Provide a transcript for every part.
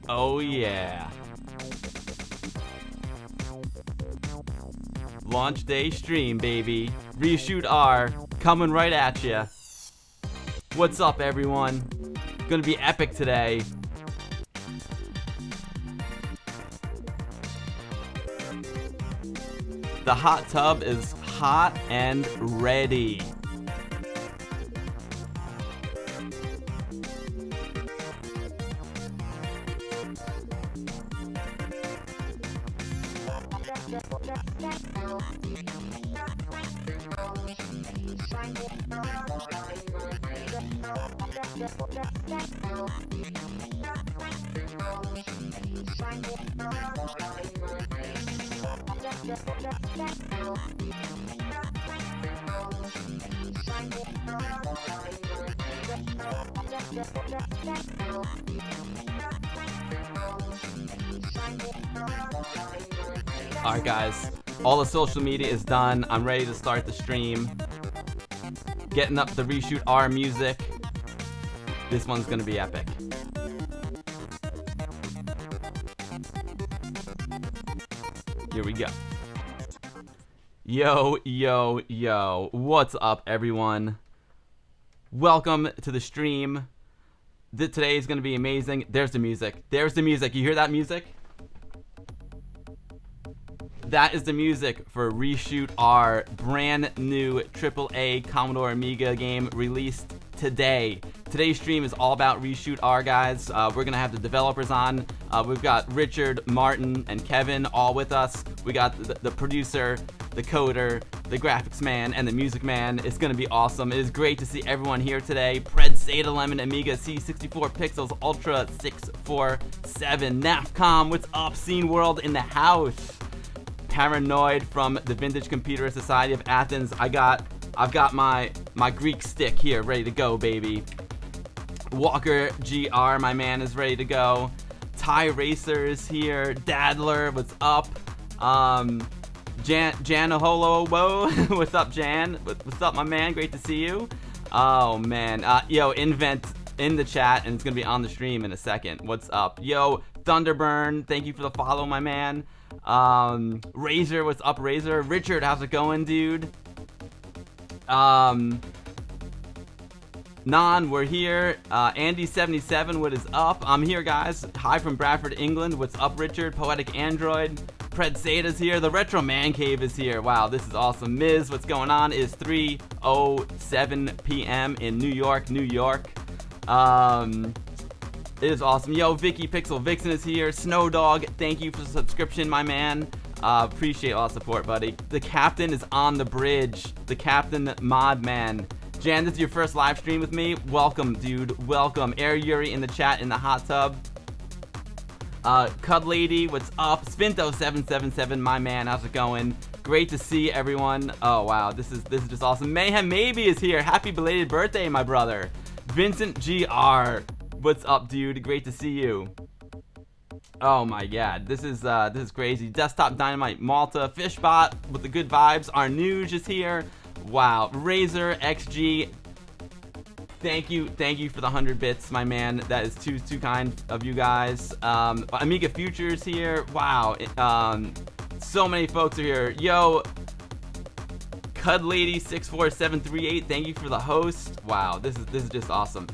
Oh yeah. Launch day stream, baby. Reshoot-R coming right at ya. What's up, everyone? Gonna be epic today. The hot tub is hot and ready. Alright guys, all the social media is done. I'm ready to start the stream. Getting up the Reshoot-R music. This one's gonna be epic. Here we go. Yo, yo, yo. What's up, everyone? Welcome to the stream. Today is gonna be amazing. There's the music. There's the music. You hear that music? That is the music for Reshoot-R, brand new AAA Commodore Amiga game released today. Today's stream is all about Reshoot-R, guys. We're gonna have the developers on. We've got Richard, Martin, and Kevin all with us. We got the producer, the coder, the graphics man, and the music man. It's gonna be awesome. It is great to see everyone here today. Pred Zeta Lemon Amiga C64 Pixels Ultra 647 NAFCOM. What's up, Scene World in the house? Paranoid from the Vintage Computer Society of Athens. I've got my Greek stick here, ready to go, baby. Walker GR, my man, is ready to go. Ty Racer is here. Dadler, what's up? Janaholo, whoa, what's up, Jan? What's up, my man? Great to see you. Oh man, yo, Invent in the chat, and it's gonna be on the stream in a second. What's up, yo? Thunderburn, thank you for the follow, my man. Razor, what's up, Razor? Richard, how's it going, dude? Non, we're here. Andy77, what is up? I'm here, guys. Hi from Bradford, England. What's up, Richard? Poetic Android. Pred Zeta's here. The Retro Man Cave is here. Wow, this is awesome. Miz, what's going on? It is 3:07 p.m. in New York, New York. It is awesome. Yo, Vicky Pixel Vixen is here. Snow Dog, thank you for the subscription, my man. Appreciate all the support, buddy. The captain is on the bridge. The captain mod man. Jan, this is your first live stream with me. Welcome, dude. Welcome. Air Yuri in the chat in the hot tub. Cud Lady, what's up? Svinto777, my man. How's it going? Great to see everyone. Oh wow, this is just awesome. Mayhem Maybe is here. Happy belated birthday, my brother. Vincent GR. What's up, dude? Great to see you. Oh my god, this is crazy. Desktop Dynamite Malta, Fishbot with the good vibes. Arnuge is here. Wow, Razor XG. Thank you for the 100 bits, my man. That is too kind of you guys. Amiga Futures here. Wow, so many folks are here. Yo, Cud Lady 64738, thank you for the host. Wow, this is just awesome.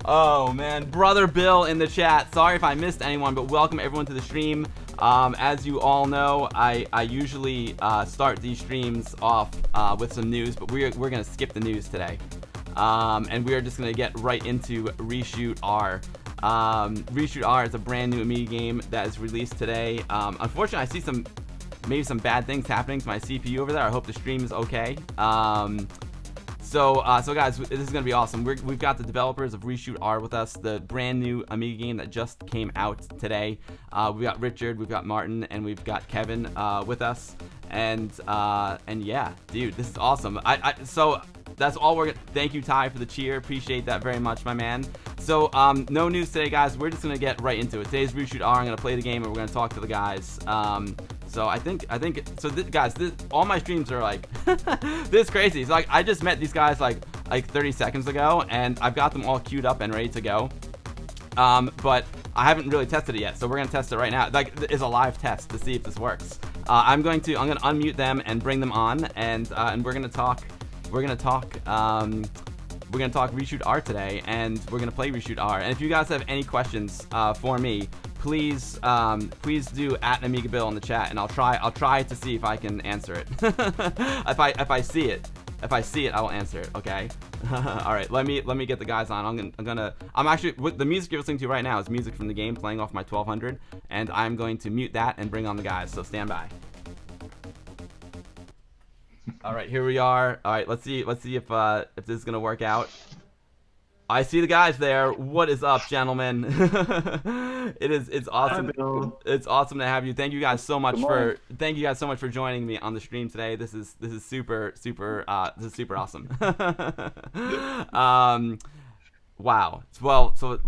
Oh man, Brother Bill in the chat. Sorry if I missed anyone, but welcome everyone to the stream. As you all know, I usually start these streams off with some news, but we're gonna skip the news today, and we are just gonna get right into Reshoot-R. Reshoot-R is a brand new Amiga game that is released today. Unfortunately, I see maybe some bad things happening to my CPU over there. I hope the stream is okay. So guys, this is gonna be awesome. We've got the developers of Reshoot-R with us, the brand new Amiga game that just came out today. We've got Richard, we've got Martin, and we've got Kevin with us. And yeah, dude, this is awesome. So that's all thank you, Ty, for the cheer. Appreciate that very much, my man. So no news today, guys. We're just gonna get right into it. Today's Reshoot-R. I'm gonna play the game and we're gonna talk to the guys. So I think so guys, all my streams are like this is crazy. So like I just met these guys like like 30 seconds ago, and I've got them all queued up and ready to go. But I haven't really tested it yet, so we're gonna test it right now. Like, it's a live test to see if this works. I'm gonna unmute them and bring them on, and we're gonna talk Reshoot-R today, and we're gonna play Reshoot-R. And if you guys have any questions for me, please do @AmigaBill in the chat, and I'll try to see if I can answer it. if I see it, I will answer it. Okay. All right. Let me get the guys on. I'm actually, with the music you're listening to right now is music from the game playing off my 1200, and I'm going to mute that and bring on the guys. So stand by. All right, here we are. All right, let's see if this is gonna work out. I see the guys there. What is up, gentlemen? It's awesome. Hi, it's awesome to have you. Thank you guys so much for joining me on the stream today. This is super awesome. Wow. Well, so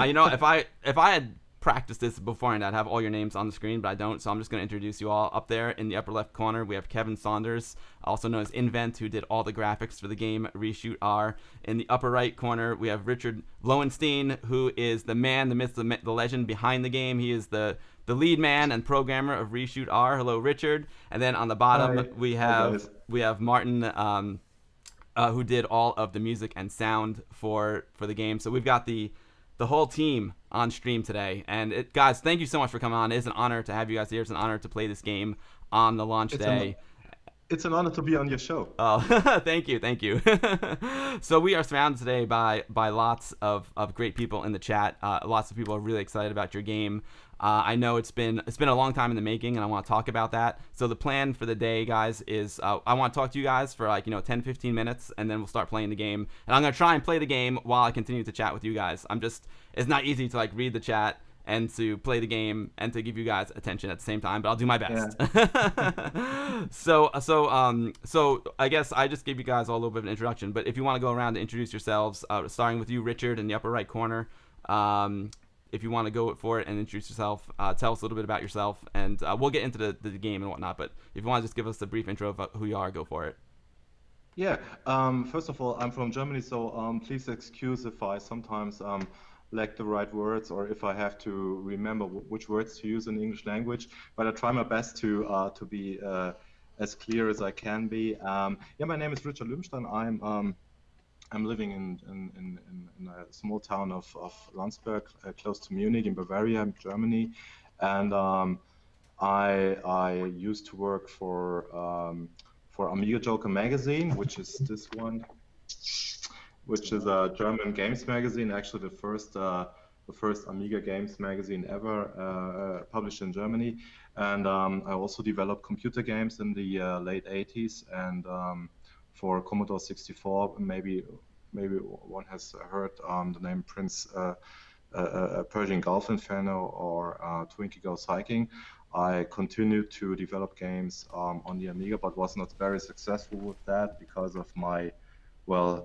you know, if I had practice this beforehand, I'd have all your names on the screen, but I don't, so I'm just going to introduce you all. Up there in the upper left corner, we have Kevin Saunders, also known as Invent, who did all the graphics for the game Reshoot-R. In the upper right corner, we have Richard Löwenstein, who is the man, the myth, the legend behind the game. He is the lead man and programmer of Reshoot-R. Hello, Richard. And then on the bottom, we have Martin, who did all of the music and sound for the game. So we've got the whole team on stream today. And guys, thank you so much for coming on. It's an honor to have you guys here. It's an honor to play this game on the launch day. It's an honor to be on your show. Oh, thank you. So we are surrounded today by lots of great people in the chat. Lots of people are really excited about your game. I know it's been a long time in the making, and I want to talk about that. So the plan for the day, guys, is I want to talk to you guys for 10-15 minutes, and then we'll start playing the game. And I'm gonna try and play the game while I continue to chat with you guys. It's not easy to read the chat and to play the game and to give you guys attention at the same time, but I'll do my best. Yeah. So I guess I just gave you guys all a little bit of an introduction, but if you want to go around and introduce yourselves, starting with you, Richard, in the upper right corner. If you want to go for it and introduce yourself, tell us a little bit about yourself, and we'll get into the game and whatnot. But if you want to just give us a brief intro of who you are, go for it. Yeah. First of all, I'm from Germany, so please excuse if I sometimes lack the right words, or if I have to remember which words to use in the English language. But I try my best to be as clear as I can be. Yeah, my name is Richard Löwenstein. I'm living in a small town of Landsberg, close to Munich in Bavaria, Germany, and I used to work for Amiga Joker magazine, which is this one, which is a German games magazine, actually the first Amiga games magazine ever published in Germany. And I also developed computer games in the late 80s, and for Commodore 64, maybe one has heard the name Prince Persian Gulf Inferno or Twinkie Goes Hiking. I continued to develop games on the Amiga, but was not very successful with that because of my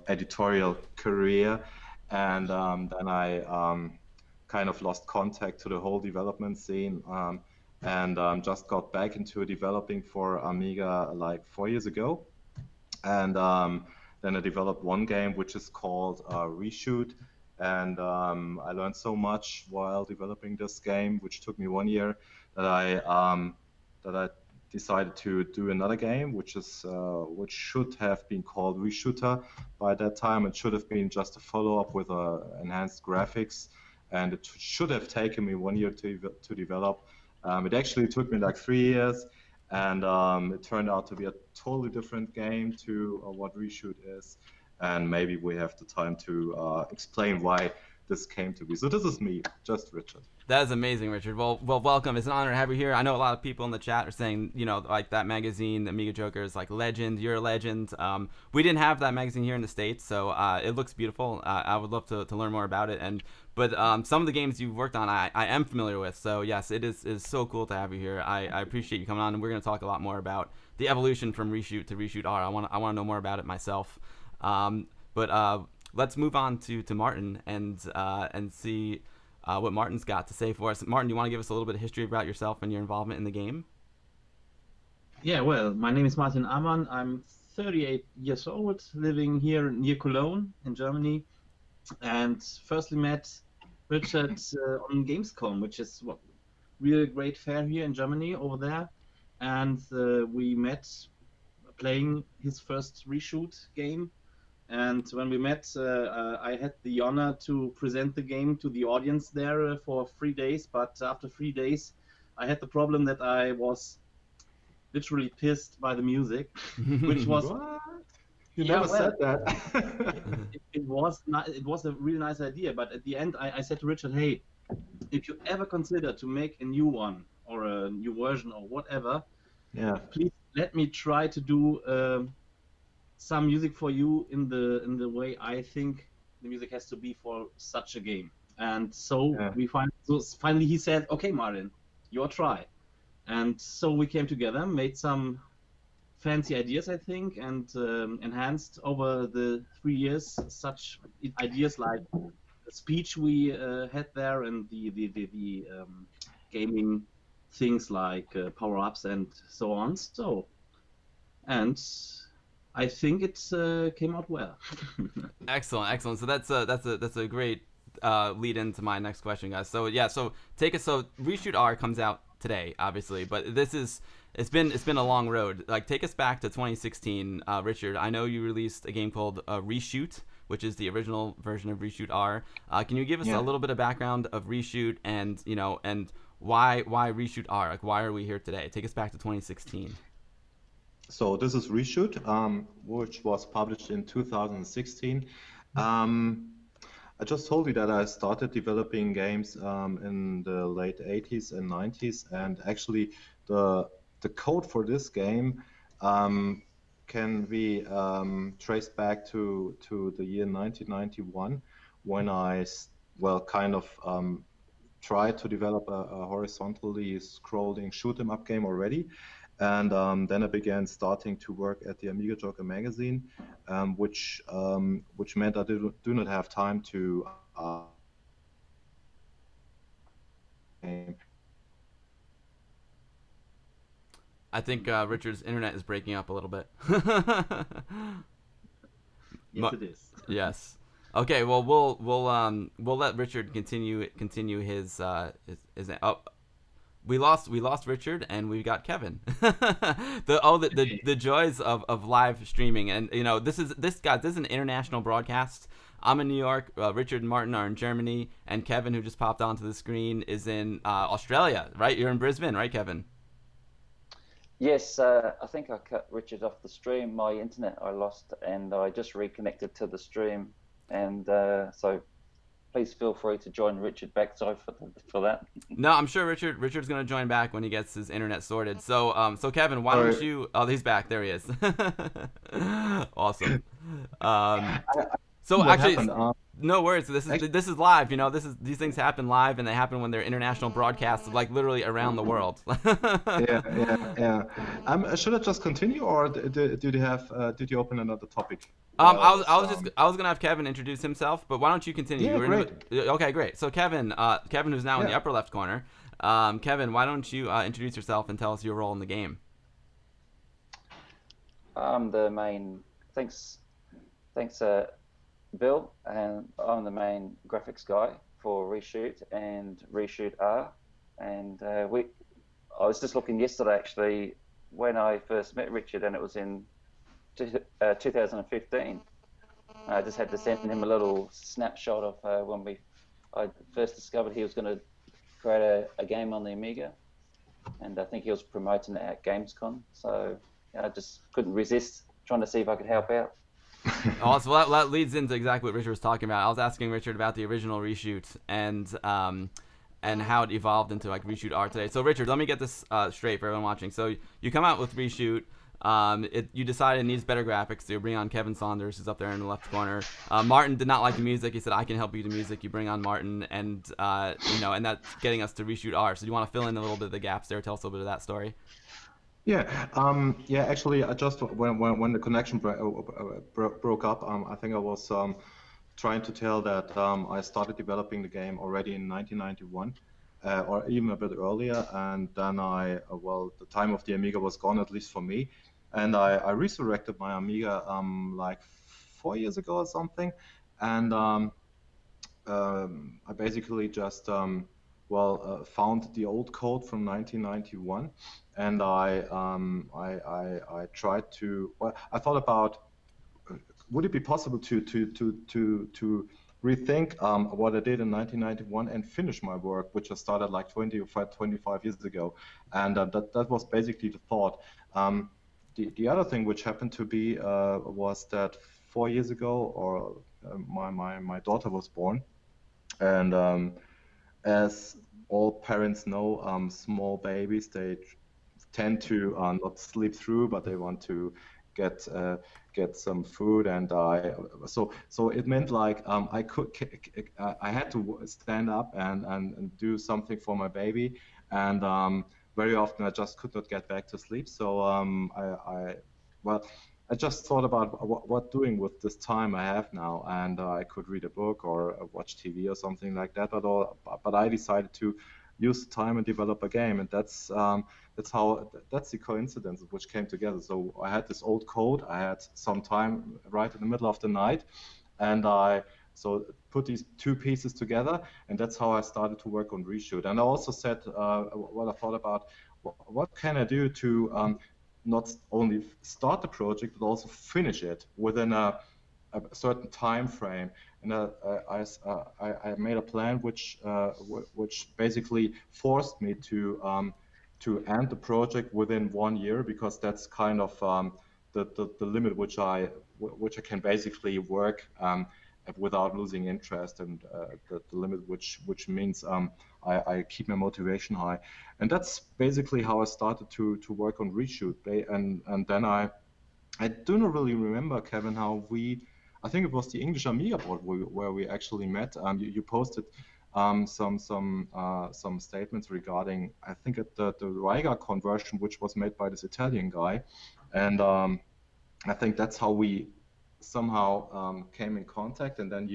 editorial career, and then I kind of lost contact to the whole development scene, and just got back into developing for Amiga like 4 years ago. And then I developed one game which is called Reshoot, and I learned so much while developing this game, which took me 1 year, that I decided to do another game, which should have been called Reshoot-R by that time. It should have been just a follow-up with enhanced graphics, and it should have taken me 1 year to develop. It actually took me like 3 years. And it turned out to be a totally different game to what Reshoot is. And maybe we have the time to explain why this came to be. So this is me, just Richard. That is amazing, Richard. Well, welcome. It's an honor to have you here. I know a lot of people in the chat are saying, that magazine, the Amiga Joker, is like legend. You're a legend. We didn't have that magazine here in the States, so it looks beautiful. I would love to learn more about it. But some of the games you've worked on, I am familiar with. So yes, it is so cool to have you here. I appreciate you coming on, and we're going to talk a lot more about the evolution from Reshoot to Reshoot-R. I want to know more about it myself. But let's move on to Martin and see what Martin's got to say for us. Martin, do you want to give us a little bit of history about yourself and your involvement in the game? Yeah, well, my name is Martin Amann. I'm 38 years old, living here near Cologne in Germany, and firstly met Richard on Gamescom, which is what really great fair here in Germany over there, and we met playing his first reshoot game. And when we met, I had the honor to present the game to the audience there for 3 days. But after 3 days, I had the problem that I was literally pissed by the music, which was What? You yeah, never well, said that. it was not, it was a really nice idea. But at the end, I said to Richard, hey, if you ever consider to make a new one or a new version or whatever, Yeah. please let me try to do some music for you in the way I think the music has to be for such a game. And so Yeah. finally he said, okay, Martin, your try. And so we came together, made some fancy ideas, I think, and enhanced over the 3 years such ideas like the speech we had there and the gaming things like power-ups and so on. So, and I think it came out well. Excellent. So that's a great lead into my next question, guys. So yeah, so Reshoot-R comes out today, obviously, but it's been a long road. Like, take us back to 2016, Richard. I know you released a game called Reshoot, which is the original version of Reshoot-R. Can you give us a little bit of background of Reshoot and why Reshoot-R? Like, why are we here today? Take us back to 2016. So this is Reshoot, which was published in 2016. I just told you that I started developing games in the late 80s and 90s, and actually the code for this game can be traced back to the year 1991, when I tried to develop a horizontally scrolling shoot 'em up game already. And then I began starting to work at the Amiga Joker magazine, which meant I do not have time to I think Richard's internet is breaking up a little bit. Yes, it is. Yes. Okay. Well, we'll let Richard continue his. We lost Richard, and we got Kevin. the joys of live streaming, and this is an international broadcast. I'm in New York. Richard and Martin are in Germany, and Kevin, who just popped onto the screen, is in Australia. Right? You're in Brisbane, right, Kevin? Yes, I think I cut Richard off the stream. My internet I lost, and I just reconnected to the stream, and so. Please feel free to join Richard back. Sorry for that. No, I'm sure Richard's going to join back when he gets his internet sorted. So Kevin, why don't you? Oh, he's back. There he is. Awesome. So actually, no worries. This is live. These things happen live, and they happen when they're international broadcasts, like literally around the world. Yeah. Should I just continue, or did you open another topic? I was gonna have Kevin introduce himself, but why don't you continue? Yeah, great. Okay, great. So Kevin, who's now in the upper left corner. Kevin, why don't you introduce yourself and tell us your role in the game? I'm the main. Thanks, Bill, and I'm the main graphics guy for Reshoot and Reshoot-R. And I was just looking yesterday, actually, when I first met Richard, and it was in 2015. I just had to send him a little snapshot of when I first discovered he was going to create a game on the Amiga, and I think he was promoting it at Gamescom. So I just couldn't resist trying to see if I could help out. Also, well, that leads into exactly what Richard was talking about. I was asking Richard about the original Reshoot and how it evolved into like Reshoot-R today. So Richard, let me get this straight for everyone watching. So you come out with Reshoot. You decided it needs better graphics, so you bring on Kevin Saunders, who's up there in the left corner. Martin did not like the music. He said, "I can help you with the music." You bring on Martin, and and that's getting us to Reshoot-R. So do you want to fill in a little bit of the gaps there? Tell us a little bit of that story. Yeah. Actually, I just when the connection broke up, I think I was trying to tell that I started developing the game already in 1991. Or even a bit earlier, and then the time of the Amiga was gone, at least for me. and I resurrected my Amiga like 4 years ago or something, and I basically just found the old code from 1991, and I tried to. Well, I thought about would it be possible to rethink what I did in 1991 and finish my work, which I started like 25 years ago, and that was basically the thought. The other thing which happened to be was that 4 years ago, or my daughter was born, and as all parents know, small babies, they tend to not sleep through, but they want to get get some food, and so it meant like I had to stand up and do something for my baby, and very often I just could not get back to sleep. So well, I just thought about what doing with this time I have now, and I could read a book or watch TV or something like that. But I decided to use the time and develop a game, and that's the coincidence which came together. So I had this old code, I had some time right in the middle of the night, and I put these two pieces together, and that's how I started to work on Reshoot. And I also said what I thought about what can I do to not only start the project but also finish it within a certain time frame. And I made a plan which basically forced me to end the project within 1 year, because that's kind of the limit which I can basically work without losing interest, and the limit which means I keep my motivation high. And that's basically how I started to work on Reshoot. And then I do not really remember, Kevin, how I think it was the English Amiga board where we actually met. You posted some statements regarding, I think, the Riga conversion, which was made by this Italian guy, and I think that's how we somehow came in contact. And then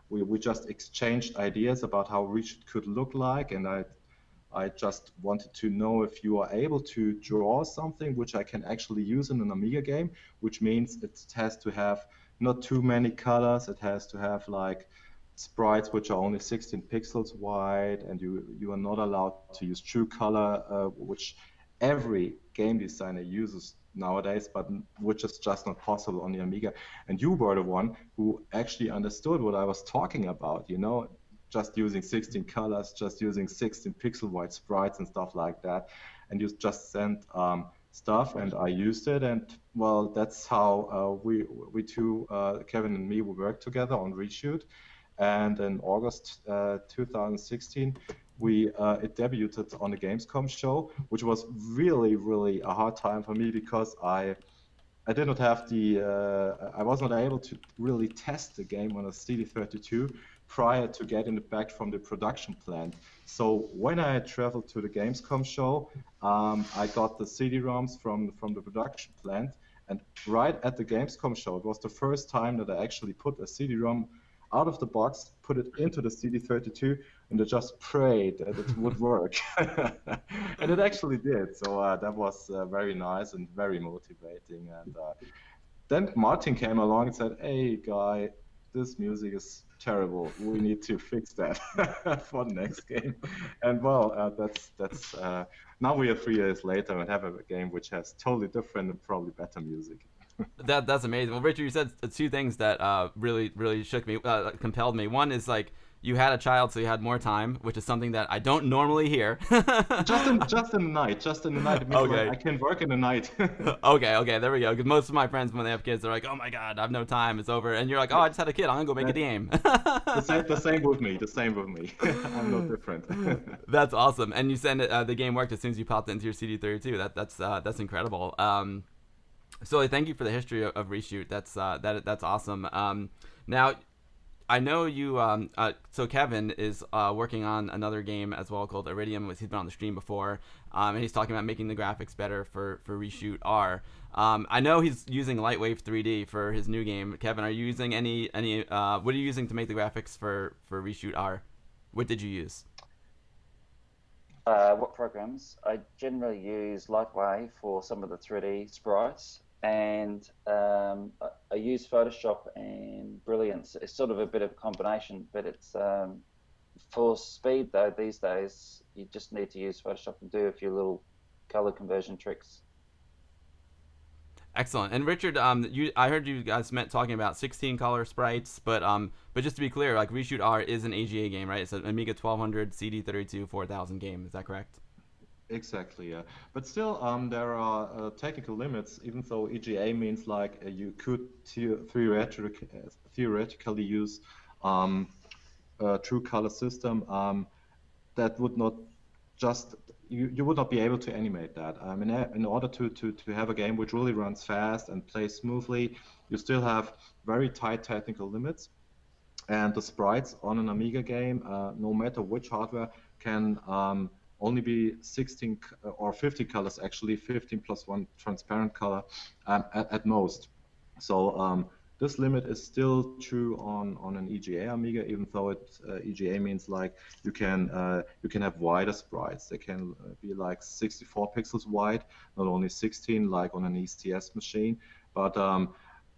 we just exchanged ideas about how Reshoot could look like, and I just wanted to know if you are able to draw something which I can actually use in an Amiga game, which means it has to have not too many colors. It has to have like sprites which are only 16 pixels wide, and you are not allowed to use true color, which every game designer uses nowadays, but which is just not possible on the Amiga. And you were the one who actually understood what I was talking about, just using 16 colors, just using 16 pixel wide sprites and stuff like that. And you just sent stuff, and I used it. And well, that's how we two, Kevin and me, we worked together on Reshoot. And in August 2016, it debuted on the Gamescom show, which was really, really a hard time for me, because I did not have I was not able to really test the game on a CD32 prior to getting it back from the production plant. So when I traveled to the Gamescom show, I got the CD-ROMs from the production plant, and right at the Gamescom show, it was the first time that I actually put a CD-ROM out of the box, put it into the CD32, and I just prayed that it would work. And it actually did. So that was very nice and very motivating. And then Martin came along and said, "Hey, guy, this music is terrible. We need to fix that for the next game." And well, that's now we are 3 years later and have a game which has totally different and probably better music. That's amazing. Well, Richard, you said two things that really shook me, compelled me. One is like you had a child, so you had more time, which is something that I don't normally hear. just in the night. It means Okay. like I can work in the night. Okay, there we go. Because most of my friends, when they have kids, they're like, "Oh my God, I have no time. It's over." And you're like, "Oh, I just had a kid. I'm gonna go make a game." The same with me. I'm no different. That's awesome. And you said the game worked as soon as you popped it into your CD32. That's incredible. So thank you for the history of Reshoot. That's awesome. Now, I know you. So Kevin is working on another game as well called Iridium, which he's been on the stream before, and he's talking about making the graphics better for Reshoot-R. I know he's using Lightwave 3D for his new game. Kevin, are you using any? What are you using to make the graphics for Reshoot-R? What did you use? What programs? I generally use Lightwave for some of the 3D sprites, and I use Photoshop and Brilliance. It's sort of a bit of a combination, but it's for speed though. These days, you just need to use Photoshop and do a few little color conversion tricks. Excellent. And Richard, I heard you guys talking about 16 color sprites, but just to be clear, like Reshoot-R is an AGA game, right? It's an Amiga 1200 CD32 4000 game. Is that correct? Exactly, yeah. But still, there are technical limits. Even though EGA means like you could theoretically use a true color system, that would not just you would not be able to animate that. In order to have a game which really runs fast and plays smoothly, you still have very tight technical limits. And the sprites on an Amiga game, no matter which hardware, can only be 16 or 50 colors, actually 15 plus one transparent color at most. So this limit is still true on an EGA Amiga, even though EGA means like you can have wider sprites. They can be like 64 pixels wide, not only 16 like on an ECS machine, but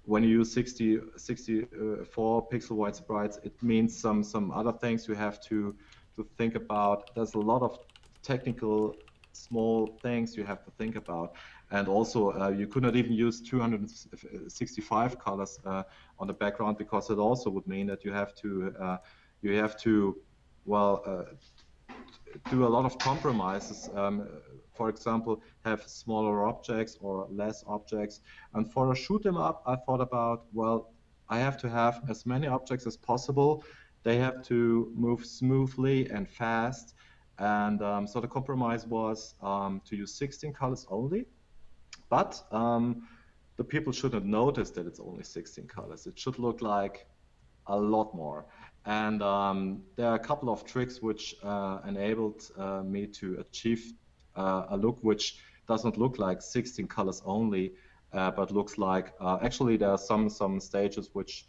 when you use 64 pixel wide sprites, it means some other things you have to think about. There's a lot of technical small things you have to think about, and also you could not even use 265 colors on the background, because it also would mean that you have to do a lot of compromises. For example, have smaller objects or less objects. And for a shoot 'em up, I thought about, well, I have to have as many objects as possible. They have to move smoothly and fast. And so the compromise was to use 16 colors only. But the people shouldn't notice that it's only 16 colors. It should look like a lot more. And there are a couple of tricks which enabled me to achieve a look which doesn't look like 16 colors only, but looks like actually there are some stages which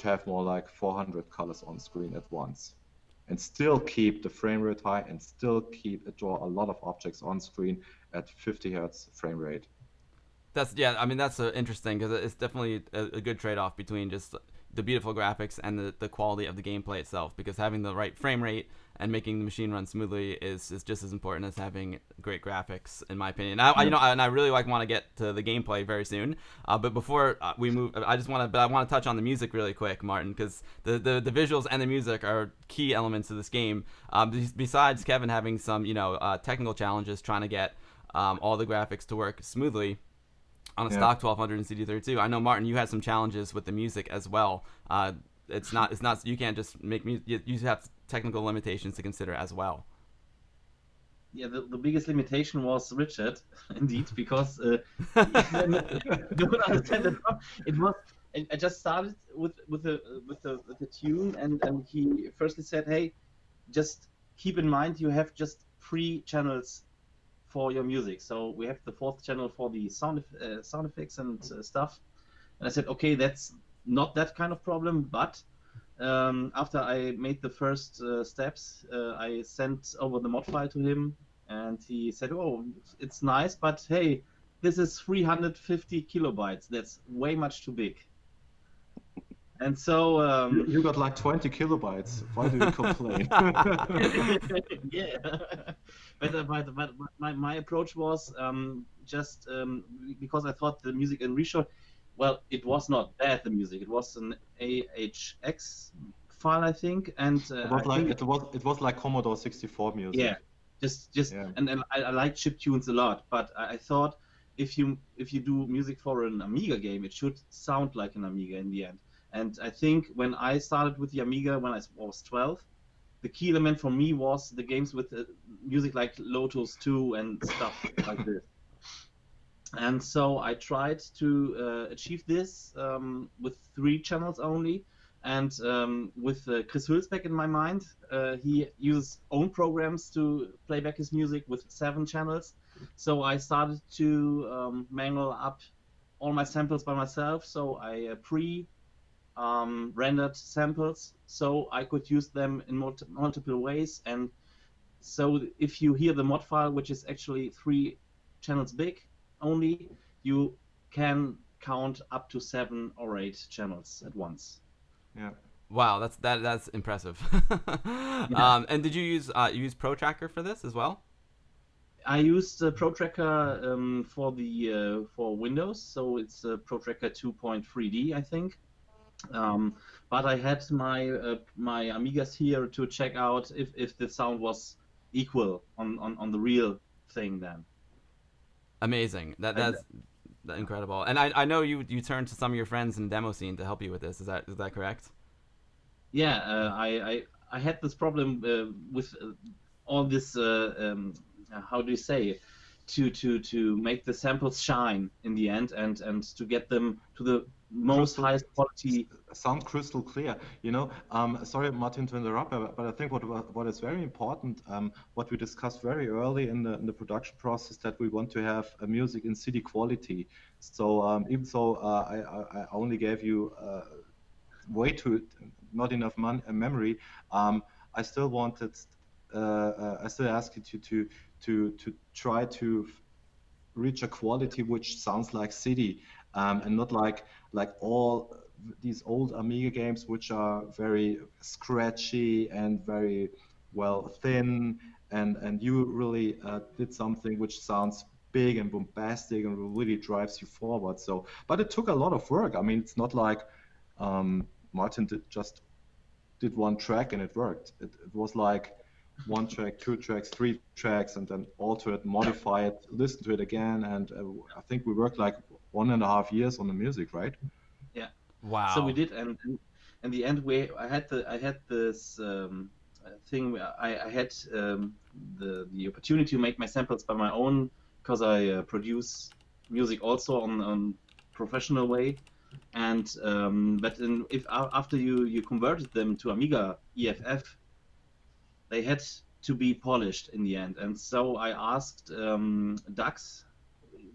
have more like 400 colors on screen at once, and still keep the frame rate high and still draw a lot of objects on screen at 50 hertz frame rate. That's interesting, because it's definitely a good trade-off between just the beautiful graphics and the quality of the gameplay itself, because having the right frame rate and making the machine run smoothly is just as important as having great graphics, in my opinion. I really want to get to the gameplay very soon, but before we move, I want to touch on the music really quick, Martin, because the visuals and the music are key elements of this game. Besides Kevin having some technical challenges trying to get all the graphics to work smoothly on a stock 1200 and CD32. I know, Martin, you had some challenges with the music as well. It's not you can't just make music. You have technical limitations to consider as well. Yeah, the biggest limitation was Richard, indeed, because you don't understand it. It was. I just started with the tune, and he firstly said, "Hey, just keep in mind you have just 3 channels for your music. So we have the 4th channel for the sound effects and stuff." And I said, okay, that's not that kind of problem. But after I made the first steps, I sent over the mod file to him, and he said, oh, it's nice, but hey, this is 350 kilobytes. That's way much too big. And so you got like 20 kilobytes. Why do you complain? Yeah, but my approach was just because I thought the music in Reshoot, well, it was not bad. The music, it was an AHX file, I think, and it was like Commodore 64 music. Yeah, and I like chiptunes a lot, but I thought if you do music for an Amiga game, it should sound like an Amiga in the end. And I think when I started with the Amiga when I was 12, the key element for me was the games with music like Lotus 2 and stuff like this. And so I tried to achieve this with 3 channels only. And with Chris Hülsbeck in my mind, he uses own programs to play back his music with 7 channels. So I started to mangle up all my samples by myself. So I rendered samples so I could use them in multiple ways. And so if you hear the mod file, which is actually 3 channels big only, you can count up to 7 or 8 channels at once. Yeah. Wow, that's impressive. And did you use Pro Tracker for this as well? I used Pro Tracker for Windows, so it's Pro Tracker 2.3D, I think. But I had my Amigas here to check out if the sound was equal on the real thing then. Amazing. That's incredible. And I know you turned to some of your friends in demo scene to help you with this. Is that correct? Yeah, I had this problem with all this. How do you say? To make the samples shine in the end and to get them to the most highest quality. Sound crystal clear. Sorry, Martin, to interrupt, but I think what is very important, what we discussed very early in the production process, that we want to have a music in CD quality. So even though I only gave you not enough memory, I still wanted. I still asked you to try to reach a quality which sounds like CD, and not like all these old Amiga games which are very scratchy and very thin, and you really did something which sounds big and bombastic and really drives you forward. So, but it took a lot of work. I mean, it's not like Martin did one track and it worked. It was like 1 track, 2 tracks, 3 tracks, and then alter it, modify it, listen to it again, and I think we worked like 1.5 years on the music, right? Yeah. Wow. So we did, and in the end, I had this thing where I had the opportunity to make my samples by my own, because I produce music also on professional way, and but after you converted them to Amiga EFF, they had to be polished in the end. And so I asked Dax,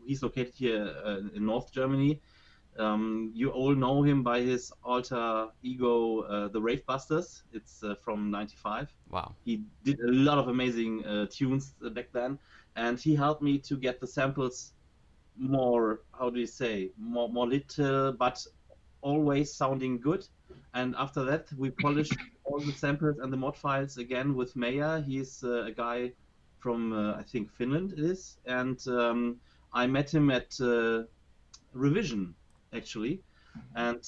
he's located here in North Germany. You all know him by his alter ego, the Rave Busters. It's from '95. Wow. He did a lot of amazing tunes back then, and he helped me to get the samples more, how do you say, more little, but always sounding good. And after that, we polished all the samples and the mod files again with Meyer. He's a guy from, I think, Finland it is. And I met him at Revision, actually. And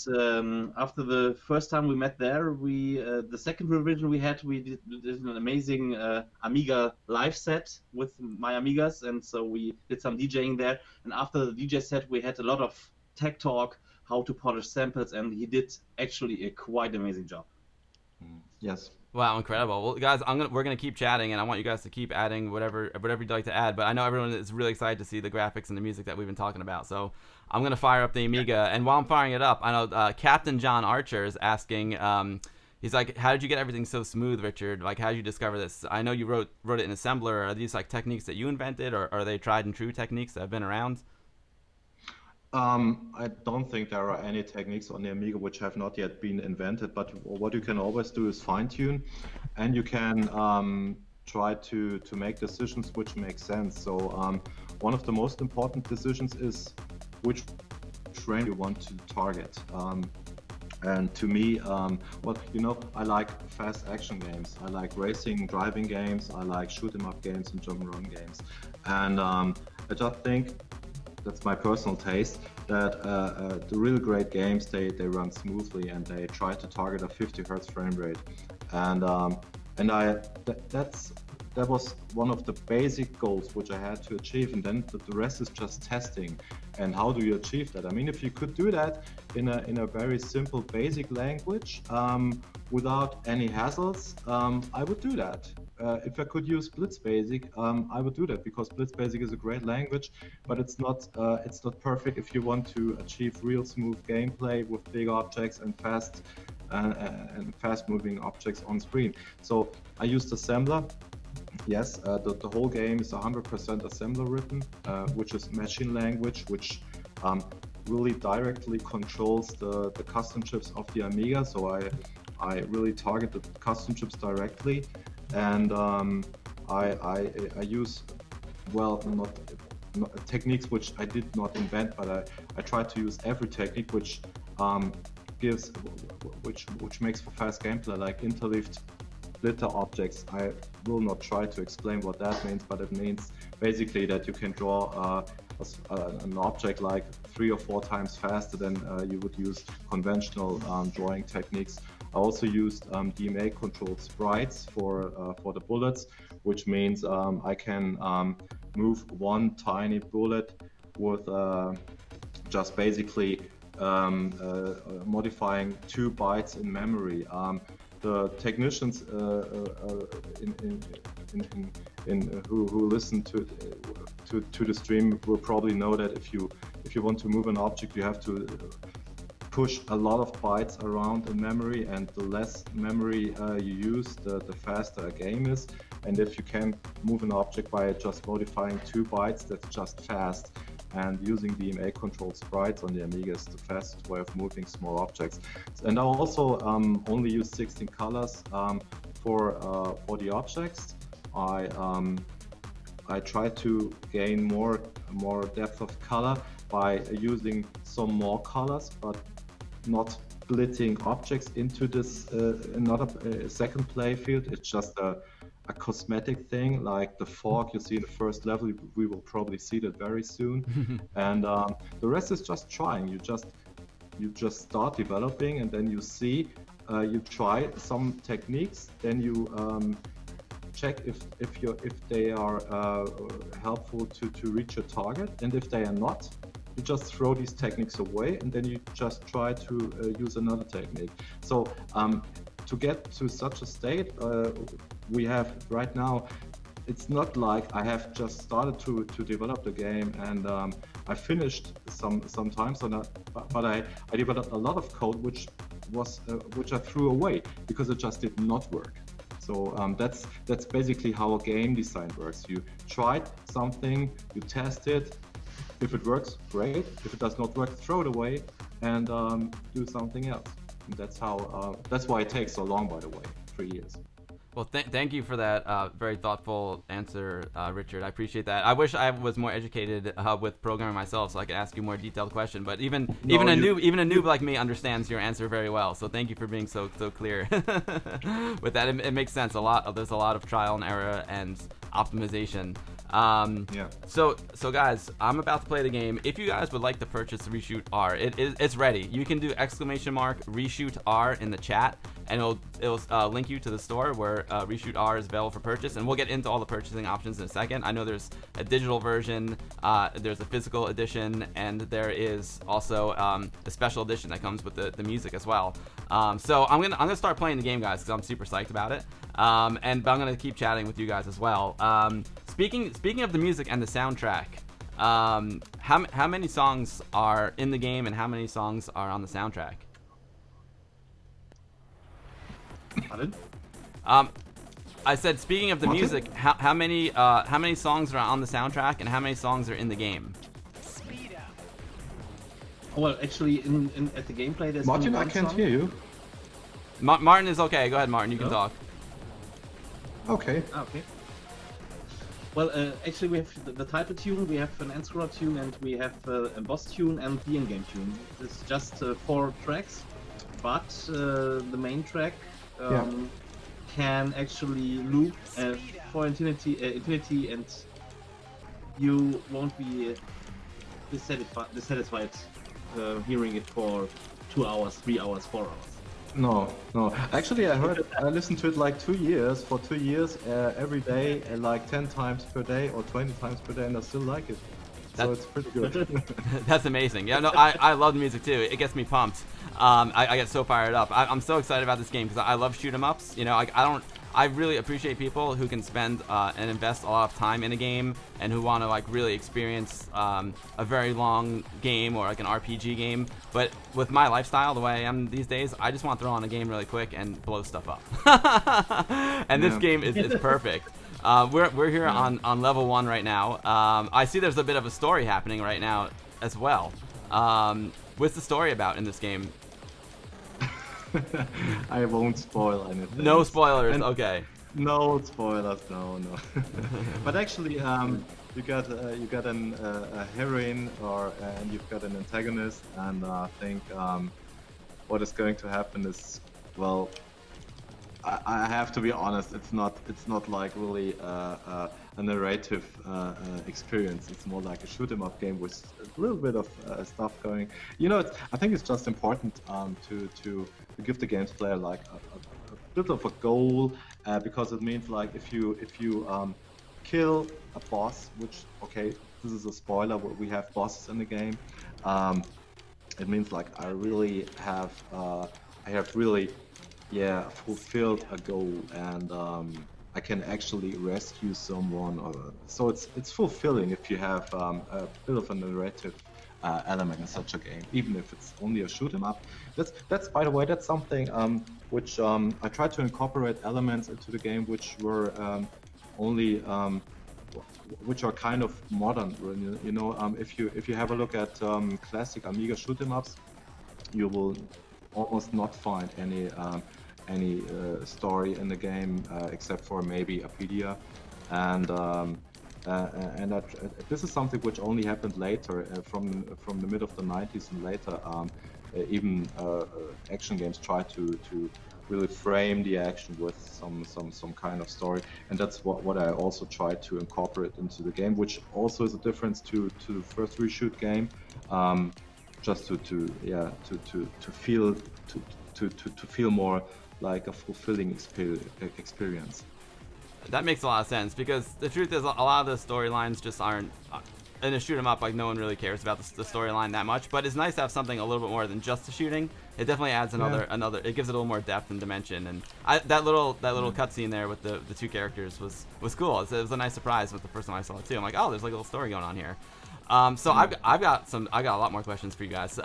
after the first time we met there, the second revision we did an amazing Amiga live set with my Amigas. And so we did some DJing there. And after the DJ set, we had a lot of tech talk, how to polish samples, and he did actually a quite amazing job. Yes. Wow, incredible. Well, guys, we're gonna keep chatting, and I want you guys to keep adding whatever you'd like to add. But I know everyone is really excited to see the graphics and the music that we've been talking about. So I'm gonna fire up the Amiga, and while I'm firing it up, I know Captain John Archer is asking. He's like, how did you get everything so smooth, Richard? Like, how did you discover this? I know you wrote it in assembler. Are these like techniques that you invented, or are they tried and true techniques that have been around? I don't think there are any techniques on the Amiga which have not yet been invented, but what you can always do is fine-tune, and you can try to make decisions which make sense. So one of the most important decisions is which frame you want to target. And to me, I like fast action games. I like racing, driving games. I like shoot 'em up games and jump and run games. And I just think, that's my personal taste, that the really great games, they run smoothly and they try to target a 50 Hertz frame rate. And that was one of the basic goals which I had to achieve, and then the rest is just testing. And how do you achieve that? I mean, if you could do that in a very simple basic language without any hassles, I would do that. If I could use Blitz Basic, I would do that, because Blitz Basic is a great language, but it's not perfect if you want to achieve real smooth gameplay with big objects and fast moving objects on screen. So I used assembler. Yes, the whole game is 100% assembler written, which is machine language, which really directly controls the custom chips of the Amiga. So I really target the custom chips directly, and I use, well, not techniques which I did not invent, but I try to use every technique which which makes for fast gameplay, like interleaved splitter objects. I will not try to explain what that means, but it means basically that you can draw an object like 3 or 4 times faster than you would use conventional drawing techniques. I also used DMA controlled sprites for the bullets, which means I can move one tiny bullet with just basically modifying 2 bytes in memory. The technicians who listen to the stream will probably know that if you want to move an object, you have to push a lot of bytes around in memory, and the less memory you use, the faster a game is. And if you can move an object by just modifying 2 bytes, that's just fast. And using DMA controlled sprites on the Amiga is the fastest way of moving small objects. And I also only use 16 colors for the objects. I try to gain more depth of color by using some more colors, but not splitting objects into this another second play field. It's just a cosmetic thing, like the fork you see in the first level. We will probably see that very soon. And the rest is just trying. You just start developing, and then you see, you try some techniques, then you check if they are helpful to reach your target, and if they are not, you just throw these techniques away, and then you just try to use another technique. So to get to such a state, we have right now, it's not like I have just started to develop the game and I finished sometimes, but I developed a lot of code which I threw away because it just did not work. So that's basically how a game design works. You tried something, you test it. If it works, great. If it does not work, throw it away and do something else. And that's how. That's why it takes so long, by the way, 3 years. Well, thank you for that very thoughtful answer, Richard. I appreciate that. I wish I was more educated with programming myself, so I could ask you more detailed question. But even a noob like me understands your answer very well. So thank you for being so clear with that. It makes sense. There's a lot of trial and error and optimization. Yeah. So guys, I'm about to play the game. If you guys would like to purchase Reshoot-R, it's ready. You can do !Reshoot-R in the chat, and it'll link you to the store where Reshoot-R is available for purchase. And we'll get into all the purchasing options in a second. I know there's a digital version, there's a physical edition, and there is also a special edition that comes with the music as well. So I'm gonna start playing the game, guys, because I'm super psyched about it. But I'm gonna keep chatting with you guys as well. Speaking of the music and the soundtrack, how many songs are in the game and how many songs are on the soundtrack? Pardon? I said, speaking of the music, how many songs are on the soundtrack and how many songs are in the game? Well, actually, at the gameplay, there's Martin, only I can't song. hear you. Martin is okay. Go ahead, Martin. You can talk. Okay. Okay. Well, actually, we have the title tune, we have an end-scroller tune, and we have a boss tune and the in-game tune. It's just 4 tracks, but the main track can actually loop for infinity, and you won't be dissatisfied hearing it for 2 hours, 3 hours, 4 hours. No. Actually, I listened to it like 2 years, for 2 years, every day, like 10 times per day or 20 times per day, and I still like it. So it's pretty good. That's amazing. Yeah, no, I love the music too. It gets me pumped. I get so fired up. I'm so excited about this game because I love shoot 'em ups. You know, I really appreciate people who can spend and invest a lot of time in a game and who want to like really experience a very long game or like an RPG game. But with my lifestyle, the way I am these days, I just want to throw on a game really quick and blow stuff up. And this game is perfect. We're here on level 1 right now. I see there's a bit of a story happening right now as well. What's the story about in this game? I won't spoil anything. No spoilers. Okay. No spoilers, no. But actually, you got a heroine, and you've got an antagonist, and I think what is going to happen is, well, I have to be honest. It's not like really a narrative experience. It's more like a shoot 'em up game with a little bit of stuff going. I think it's just important to give the games player like a bit of a goal, because it means like if you kill a boss, which, okay, this is a spoiler. We have bosses in the game. It means like I have really, yeah, fulfilled a goal, and I can actually rescue someone. So it's fulfilling if you have a bit of a narrative element in such a game, even if it's only a shoot 'em up. That's by the way, that's something which I tried to incorporate elements into the game which were only which are kind of modern. If you have a look at classic Amiga shoot 'em ups, you will almost not find any story in the game except for maybe Apedia, and this is something which only happened later, from the mid of the 90s and later. Even action games try to really frame the action with some kind of story, and that's what I also try to incorporate into the game, which also is a difference to the first Reshoot game. Just to feel more like a fulfilling experience. That makes a lot of sense, because the truth is a lot of the storylines just aren't in a shoot 'em up. Like, no one really cares about the storyline that much, but it's nice to have something a little bit more than just the shooting. It definitely adds another it gives it a little more depth and dimension, and that little cutscene there with the two characters was cool. It was a nice surprise with the first time I saw it too. I'm like, oh, there's like a little story going on here. So I've got a lot more questions for you guys.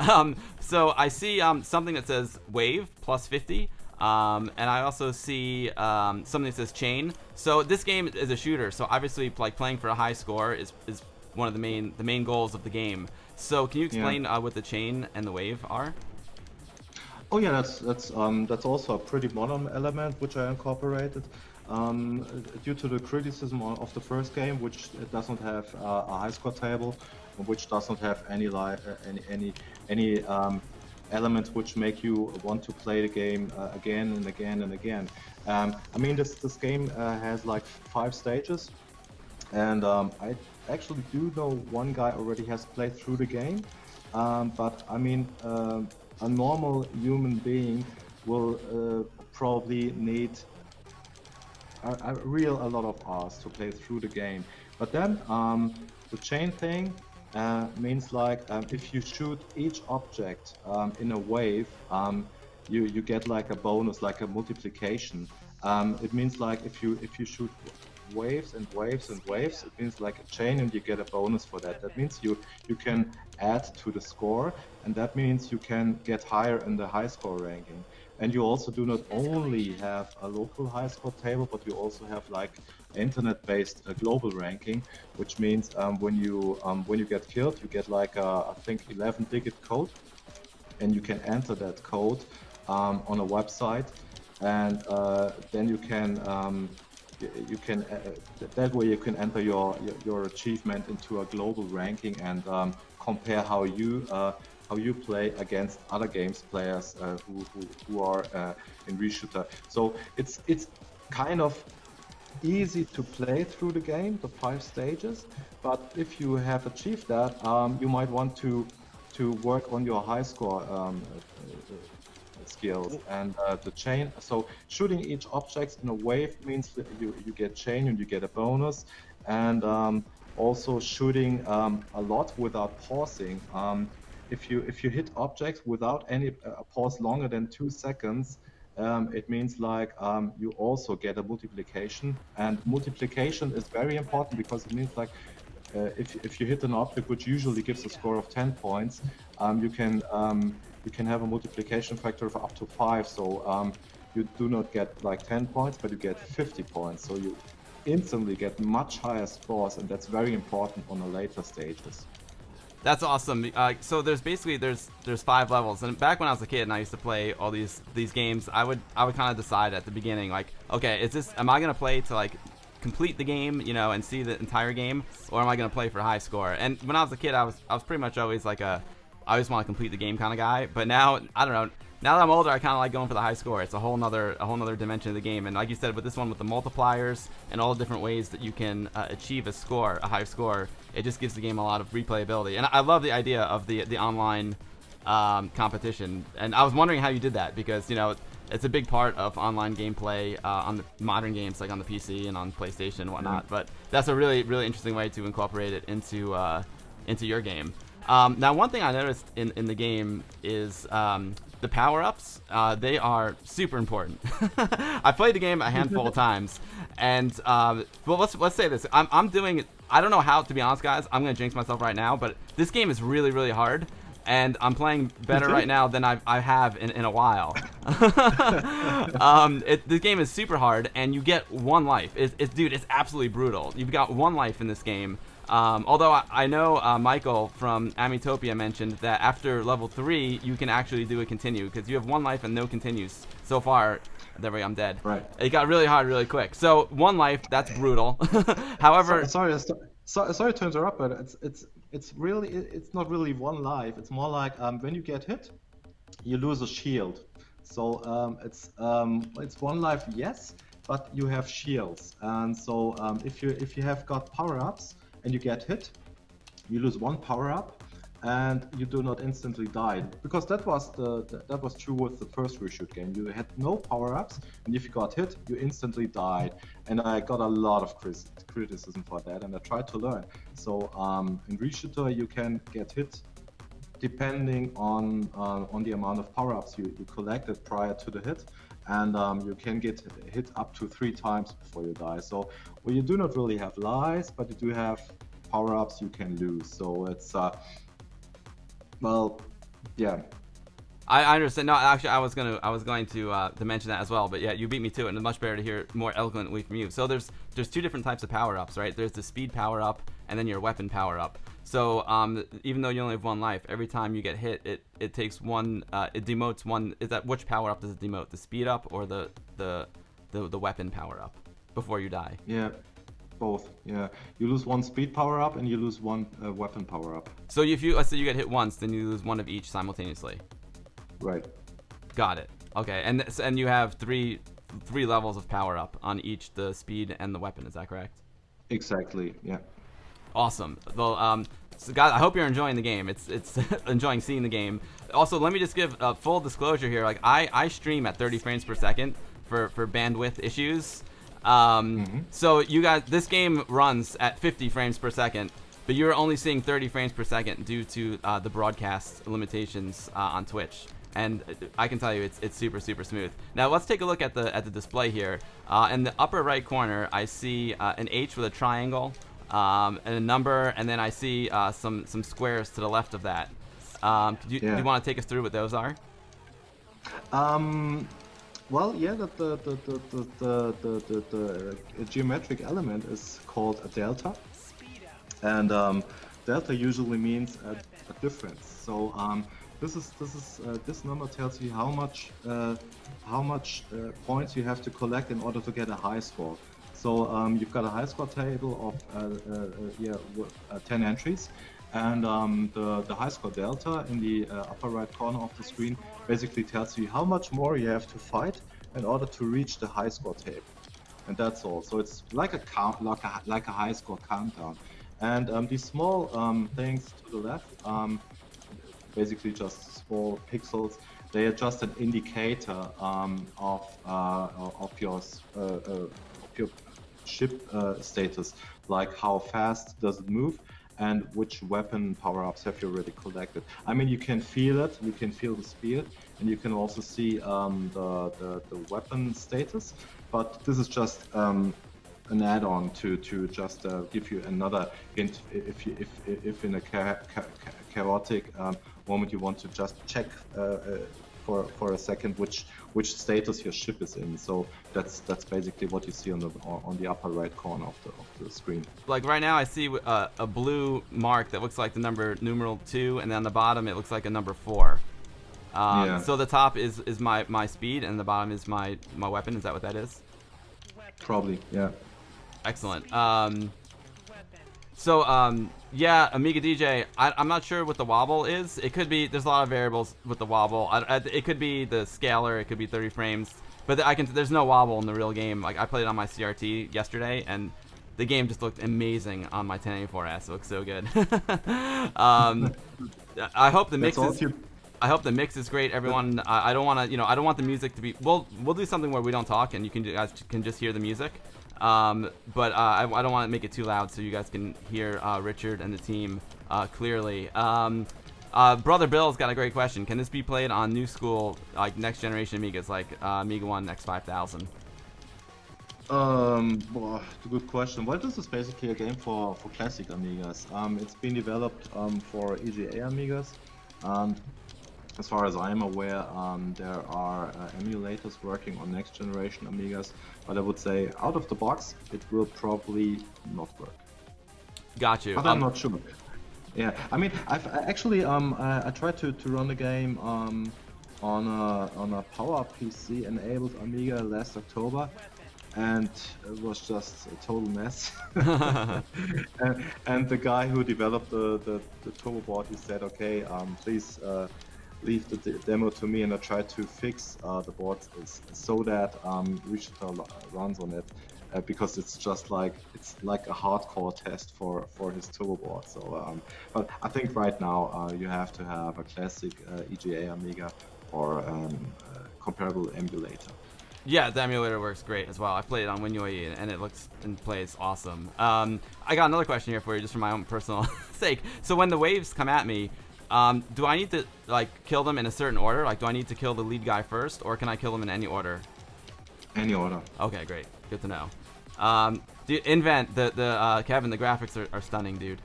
So I see something that says wave plus 50. And I also see something that says chain. So this game is a shooter, so obviously like playing for a high score is one of the main goals of the game. So can you explain what the chain and the wave are? Oh yeah, that's also a pretty modern element which I incorporated. Due to the criticism of the first game, which doesn't have a high score table, which doesn't have any elements which make you want to play the game again and again and again. I mean, this game has like 5 stages, and I actually do know one guy already has played through the game, but I mean, a normal human being will probably need a lot of hours to play through the game. But then the chain thing means like if you shoot each object in a wave, you get like a bonus, like a multiplication. It means like if you shoot waves and waves and waves, it means like a chain, and you get a bonus for that. That means you can add to the score, and that means you can get higher in the high score ranking. And you also do not only have a local high score table, but you also have like internet-based global ranking, which means when you get killed, you get like I think 11-digit code, and you can enter that code on a website, and then you can that way you can enter your achievement into a global ranking and compare how you play against other games players who are in Reshoot-R. So it's kind of easy to play through the game, the 5 stages, but if you have achieved that, you might want to work on your high score skills and the chain. So shooting each object in a wave means that you get chain and you get a bonus, and also shooting a lot without pausing. If you hit objects without any pause longer than 2 seconds, it means like you also get a multiplication, and multiplication is very important because it means like if you hit an object which usually gives a score of 10 points, you can have a multiplication factor of up to 5. So you do not get like 10 points, but you get 50 points. So you instantly get much higher scores, and that's very important on the later stages. That's awesome. So there's basically there's 5 levels, and back when I was a kid and I used to play all these games, I would kind of decide at the beginning, like, okay, am I gonna play to like complete the game, you know, and see the entire game, or am I gonna play for high score? And when I was a kid, I was pretty much always like I always want to complete the game kind of guy. But now, I don't know. Now that I'm older, I kind of like going for the high score. It's a whole nother dimension of the game. And like you said, with this one, with the multipliers and all the different ways that you can achieve a high score, it just gives the game a lot of replayability. And I love the idea of the online competition. And I was wondering how you did that, because, you know, it's a big part of online gameplay on the modern games, like on the PC and on PlayStation and whatnot. But that's a really, really interesting way to incorporate it into your game. Now, one thing I noticed in the game is the power-ups. They are super important. I played the game a handful of times, and well, let's say this. I'm doing. I don't know how, to be honest, guys. I'm gonna jinx myself right now, but this game is really, really hard, and I'm playing better right now than I have in a while. This game is super hard, and you get 1 life. Dude, it's absolutely brutal. You've got 1 life in this game. Although I know Michael from Amitopia mentioned that after level 3 you can actually do a continue, because you have 1 life and no continues. So far, there we go, I'm dead. Right. It got really hard really quick. So 1 life, that's brutal. However, sorry to interrupt, but it's not really 1 life. It's more like when you get hit, you lose a shield. So it's 1 life, yes, but you have shields. And so if you have got power-ups and you get hit, you lose 1 power-up, and you do not instantly die, because that was true with the first Reshoot game. You had no power-ups, and if you got hit, you instantly died. And I got a lot of criticism for that, and I tried to learn. So in Reshoot-R you can get hit depending on the amount of power-ups you collected prior to the hit. And you can get hit up to 3 times before you die. So, well, you do not really have lives, but you do have power-ups you can lose. So it's, well, yeah. I understand. No, actually, I was going to mention that as well. But yeah, you beat me to it, and it's much better to hear more eloquently from you. So there's 2 different types of power-ups, right? There's the speed power-up, and then your weapon power-up. So even though you only have 1 life, every time you get hit, it takes 1. It demotes 1. Is that which power up does it demote? The speed up or the weapon power up before you die? Yeah, both. Yeah, you lose 1 speed power up and you lose 1 weapon power up. So let's say you get hit once, then you lose 1 of each simultaneously. Right. Got it. Okay, and you have three levels of power up on each, the speed and the weapon. Is that correct? Exactly. Yeah. Awesome. Well, so guys, I hope you're enjoying the game. It's enjoying seeing the game. Also, let me just give a full disclosure here. Like I stream at 30 frames per second for bandwidth issues. So you guys, this game runs at 50 frames per second, but you're only seeing 30 frames per second due to the broadcast limitations on Twitch. And I can tell you, it's super, super smooth. Now let's take a look at the display here. In the upper right corner, I see an H with a triangle. And a number, and then I see some squares to the left of that. Do you want to take us through what those are? Well, yeah, the geometric element is called a delta, and delta usually means a difference. So this number tells you how much points you have to collect in order to get a high score. So you've got a high score table of 10 entries, and the high score delta in the upper right corner of the screen basically tells you how much more you have to fight in order to reach the high score table, and that's all. So it's like a count, like a high score countdown. And these small things to the left, basically just small pixels. They are just an indicator of your ship status, like how fast does it move and which weapon power-ups have you already collected. I mean, you can feel it, you can feel the speed, and you can also see the weapon status, but this is just an add-on to just give you another hint if in a chaotic moment you want to just check for a second which status your ship is in. So that's basically what you see on the upper right corner of the screen. Like right now, I see a blue mark that looks like the numeral 2, and then on the bottom it looks like a number 4. Yeah. So the top is my speed, and the bottom is my weapon. Is that what that is? Probably, yeah. Excellent. Yeah, Amiga DJ. I'm not sure what the wobble is. It could be. There's a lot of variables with the wobble. It could be the scaler. It could be 30 frames. But there's no wobble in the real game. Like I played it on my CRT yesterday, and the game just looked amazing on my 1084S. It looks so good. I hope the mix is. I hope the mix is great, everyone. I don't want to, I don't want the music to be. We'll do something where we don't talk and you guys can just hear the music. But I don't want to make it too loud so you guys can hear Richard and the team clearly. Brother Bill's got a great question. Can this be played on new school, like next generation Amigas, like Amiga 1 X5000? Well, good question. Well, this is basically a game for classic Amigas. It's been developed for EGA Amigas. As far as I'm aware, there are emulators working on next generation Amigas, but I would say out of the box, it will probably not work. Got you. But I'm not sure. Yeah, I mean, I tried to run the game on a Power PC enabled Amiga last October, and it was just a total mess. and the guy who developed the turbo board, he said, okay, please leave the demo to me, and I tried to fix the board so that Reshoot-R runs on it, because it's just like a hardcore test for his turbo board. So, but I think right now you have to have a classic EGA Amiga or comparable emulator. Yeah, the emulator works great as well. I played it on WinUAE and it looks and plays awesome. I got another question here for you, just for my own personal sake. So when the waves come at me, do I need to like kill them in a certain order? Like, do I need to kill the lead guy first, or can I kill them in any order? Any order. Okay, great. Good to know. Dude, Invent, Kevin, the graphics are stunning, dude.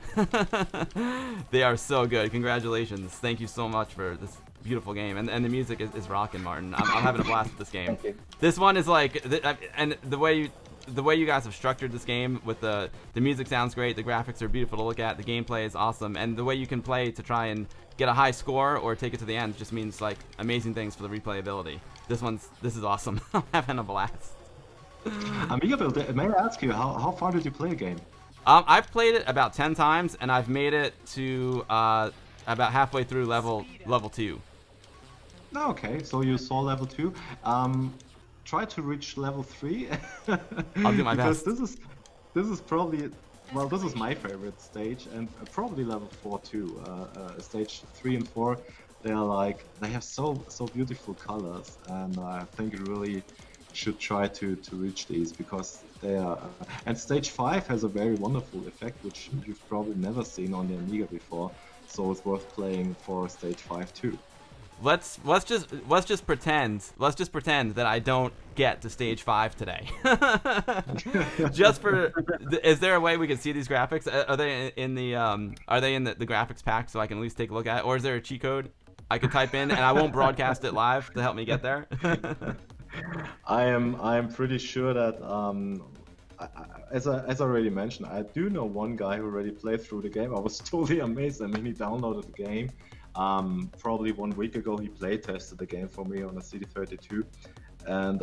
They are so good. Congratulations. Thank you so much for this beautiful game, and the music is rocking, Martin. I'm having a blast with this game. Thank you. This one is like, and the way you guys have structured this game with the music sounds great, the graphics are beautiful to look at, the gameplay is awesome, and the way you can play to try and get a high score or take it to the end just means like amazing things for the replayability. This is awesome. I'm having a blast. Amiga Build, may I ask you, how far did you play a game? I've played it about 10 times, and I've made it to about halfway through level 2. Okay, so you saw level 2. Try to reach level 3. I'll do my because best. This is probably, well, this is my favorite stage, and probably level 4 too. Stage 3 and 4, they have so beautiful colors, and I think you really should try to reach these, because they are. And stage 5 has a very wonderful effect, which you've probably never seen on the Amiga before. So it's worth playing for stage 5 too. Let's just pretend that I don't get to stage 5 today. Is there a way we can see these graphics? Are they in the graphics pack so I can at least take a look at it? Or is there a cheat code I could type in and I won't broadcast it live to help me get there? I am pretty sure that as I already mentioned, I do know one guy who already played through the game. I was totally amazed. I mean, he downloaded the game. Probably 1 week ago, he play tested the game for me on a CD32, and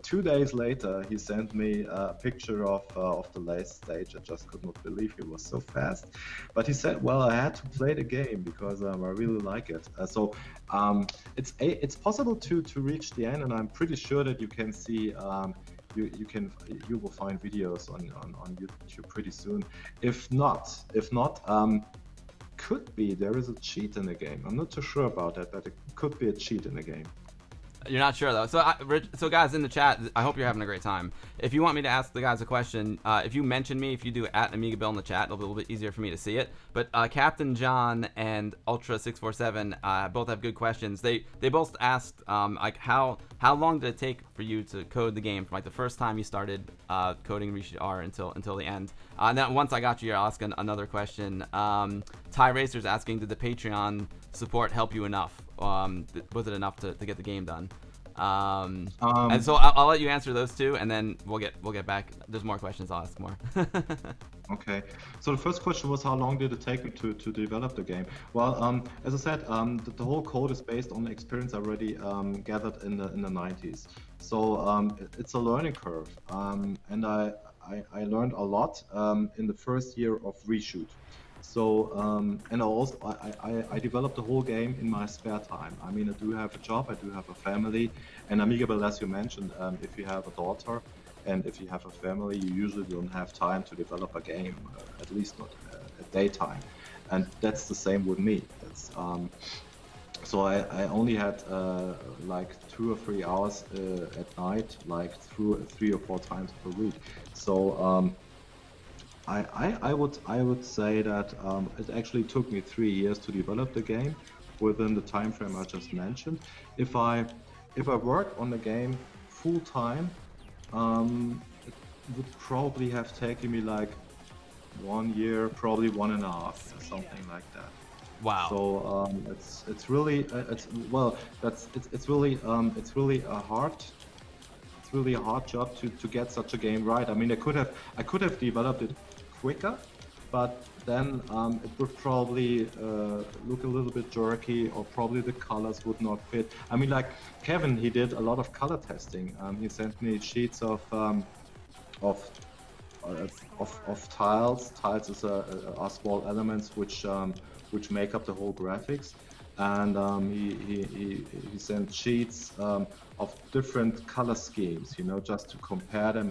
two days later, he sent me a picture of the last stage. I just could not believe he was so fast. But he said, "Well, I had to play the game because I really like it." So it's possible to reach the end, and I'm pretty sure that you can see. You will find videos on YouTube pretty soon. If not, could be there is a cheat in the game. I'm not too sure about that, but it could be a cheat in the game. You're not sure though. So guys in the chat, I hope you're having a great time. If you want me to ask the guys a question, if you mention me, if you do at Amiga Bill in the chat, it'll be a little bit easier for me to see it. But Captain John and Ultra647 both have good questions. They both asked like how long did it take for you to code the game from like the first time you started coding Reshoot-R until the end. And then once I got you here, I'll ask another question. Ty Racer's asking, did the Patreon support help you enough? was it enough to get the game done? And Um, so I'll let you answer those two, and then we'll get back. There's more questions. I'll ask more. Okay, so the first question was how long did it take me to develop the game? Well, as I said, the whole code is based on the experience I already gathered in the 90s. So it's a learning curve, and I learned a lot in the first year of Reshoot. So and also I developed the whole game in my spare time. I mean, I do have a job, I do have a family, and Amiga, as you mentioned, if you have a daughter. And if you have a family, you usually don't have time to develop a game, at least not at daytime. And that's the same with me. That's, so I only had like 2 or 3 hours at night, like 3 or 4 times per week. So I would say that it actually took me 3 years to develop the game within the time frame I just mentioned. If I worked on the game full time, it would probably have taken me like 1 year, probably 1.5, something like that. Wow. So it's really it's really a hard job to get such a game right. I mean, I could have developed it quicker, but then it would probably look a little bit jerky, or probably the colors would not fit. I mean, like Kevin, he did a lot of color testing. He sent me sheets of tiles. Tiles are small elements which make up the whole graphics, and he sent sheets of different color schemes, you know, just to compare them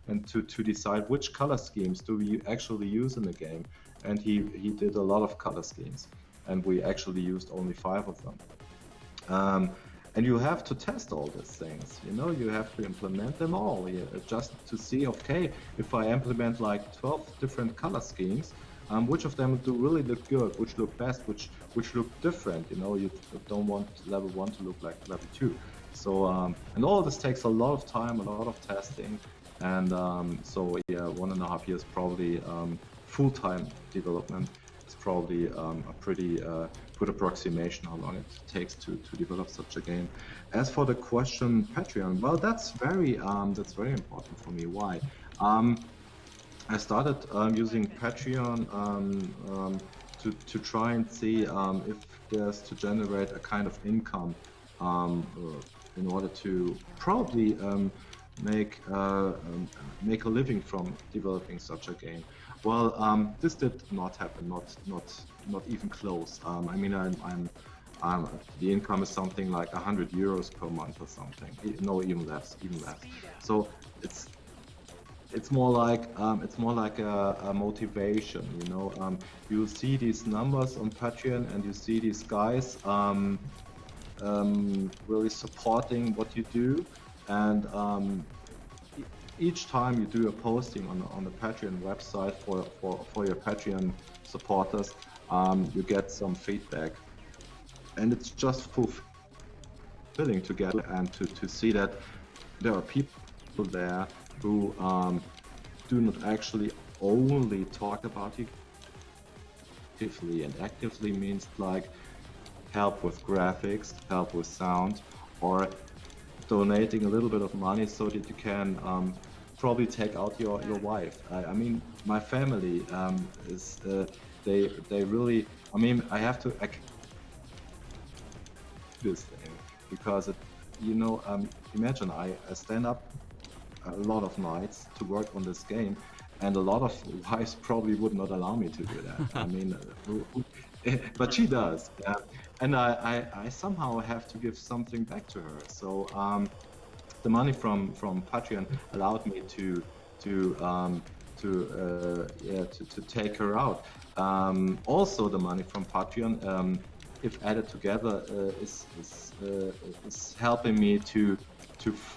and to decide which color schemes do we actually use in the game. And he did a lot of color schemes, and we actually used only 5 of them. And you have to test all these things, you know, you have to implement them all, just to see, okay, if I implement like 12 different color schemes, which of them do really look good, which look best, which look different, you know, you don't want level 1 to look like level 2. So, and all this takes a lot of time, a lot of testing, and so yeah, 1.5 years probably full-time development. It's probably a pretty good approximation how long it takes to develop such a game. As for the question Patreon, well, that's very important for me. Why? I started using Patreon to try and see if there's to generate a kind of income in order to probably make a living from developing such a game. Well, this did not happen, not even close. I mean, the income is something like 100 euros per month or something. No, even less. So it's more like a motivation, you know. You see these numbers on Patreon, and you see these guys really supporting what you do, and each time you do a posting on the Patreon website for your Patreon supporters, you get some feedback, and it's just fulfilling to get and to see that there are people there who do not actually only talk about you actively, and actively means like help with graphics, help with sound, or donating a little bit of money so that you can probably take out your wife. I mean, my family is they really. I mean, I have to this thing because you know, imagine I stand up a lot of nights to work on this game, and a lot of wives probably would not allow me to do that. I mean, but she does, and I somehow have to give something back to her. So the money from Patreon allowed me to take her out. Also, the money from Patreon, if added together, is helping me to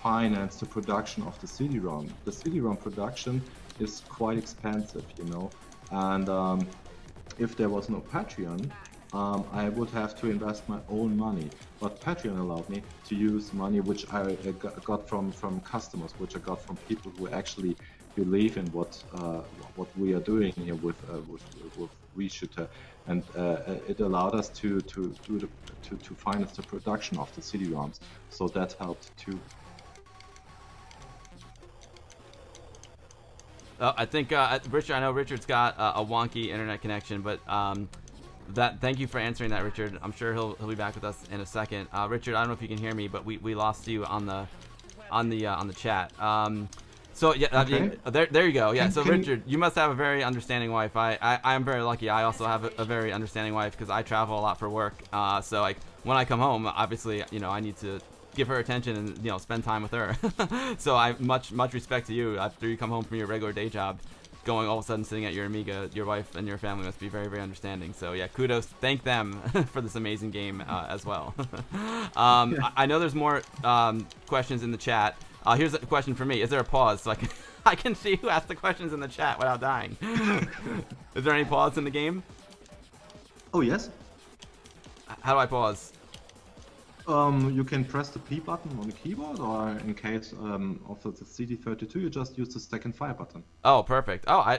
finance the production of the CD-ROM. The CD-ROM production is quite expensive, you know, and if there was no Patreon, I would have to invest my own money. But Patreon allowed me to use money which I got from customers, which I got from people who actually believe in what we are doing here with Reshoot-R, and it allowed us to finance the production of the CD-ROMs. So that helped too. I think Richard. I know Richard's got a wonky internet connection, but thank you for answering that, Richard. I'm sure he'll be back with us in a second. Richard, I don't know if you can hear me, but we lost you on the chat. So yeah, I mean, there you go. Yeah. So Richard, you must have a very understanding wife. I am very lucky. I also have a very understanding wife because I travel a lot for work. So like when I come home, obviously, I need to give her attention and spend time with her. So I much respect to you. After you come home from your regular day job, going all of a sudden sitting at your Amiga, your wife and your family must be very, very understanding. So yeah, kudos, thank them for this amazing game as well. I know there's more questions in the chat. Here's a question for me. Is there a pause so I can see who asked the questions in the chat without dying? Is there any pause in the game? Oh yes. How do I pause? You can press the P button on the keyboard, or in case of the CD32, you just use the stack and fire button. Oh, perfect. Oh,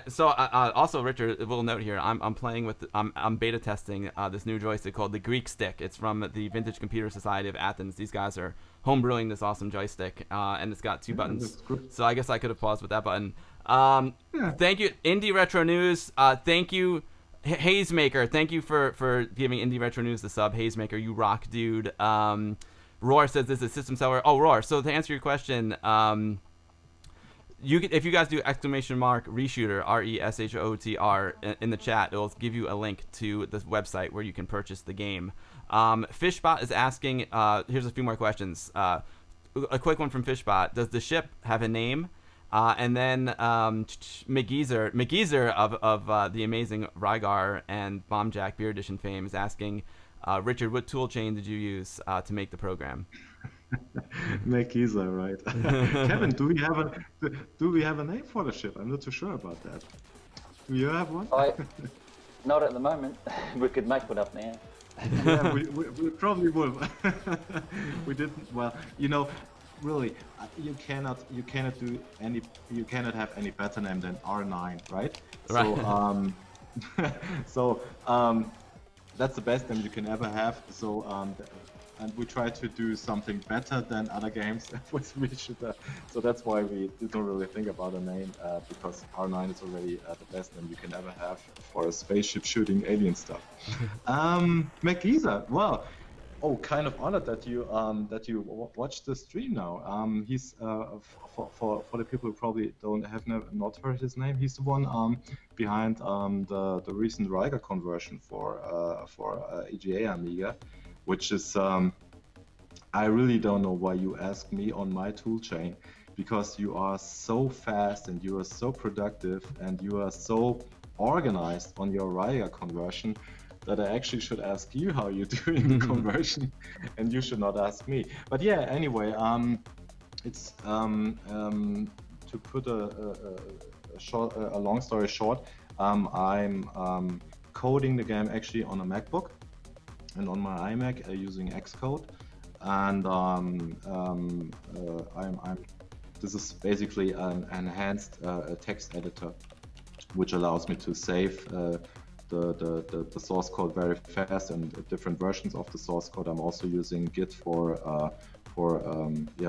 also, Richard, a little note here. I'm playing with, I'm beta testing this new joystick called the Greek Stick. It's from the Vintage Computer Society of Athens. These guys are homebrewing this awesome joystick, and it's got two buttons. So I guess I could have paused with that button. Thank you, Indie Retro News. Thank you. Hazemaker, thank you for giving Indie Retro News the sub. Hazemaker, you rock, dude. Roar says this is system seller. Oh, Roar. So to answer your question, if you guys do !Reshoot-R, R-E-S-H-O-T-R in the chat, it'll give you a link to the website where you can purchase the game. Fishbot is asking. Here's a few more questions. A quick one from Fishbot. Does the ship have a name? And then McGeezer of the amazing Rygar and Bombjack Beer Edition fame is asking, Richard, what tool chain did you use to make the program? McGeezer, right? Kevin, do we have a name for the ship? I'm not too sure about that. Do you have one? Not at the moment. We could make one up now. Yeah, we probably will. We didn't. Well, really, you cannot have any better name than R9, right? So that's the best name you can ever have. So and we try to do something better than other games with Reshoot-R. So that's why we didn't really think about a name, because R9 is already the best name you can ever have for a spaceship shooting alien stuff. McGeezer, well. Oh, kind of honored that you watched the stream now. He's for the people who probably have not heard his name. He's the one behind the recent Riga conversion for EGA Amiga, which is I really don't know why you ask me on my toolchain, because you are so fast and you are so productive and you are so organized on your Riga conversion that I actually should ask you how you're doing the conversion, and you should not ask me. But yeah, anyway, it's to put a long story short, I'm coding the game actually on a MacBook and on my iMac using Xcode, and this is basically an enhanced text editor, which allows me to save the source code very fast and different versions of the source code. I'm also using Git for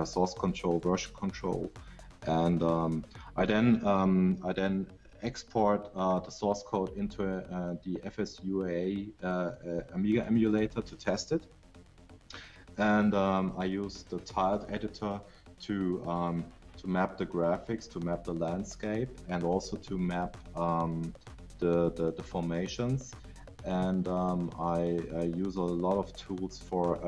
source control, version control, and I then export the source code into the FSUA Amiga emulator to test it, and I use the tiled editor to map the graphics, to map the landscape, and also to map the formations, and I use a lot of tools for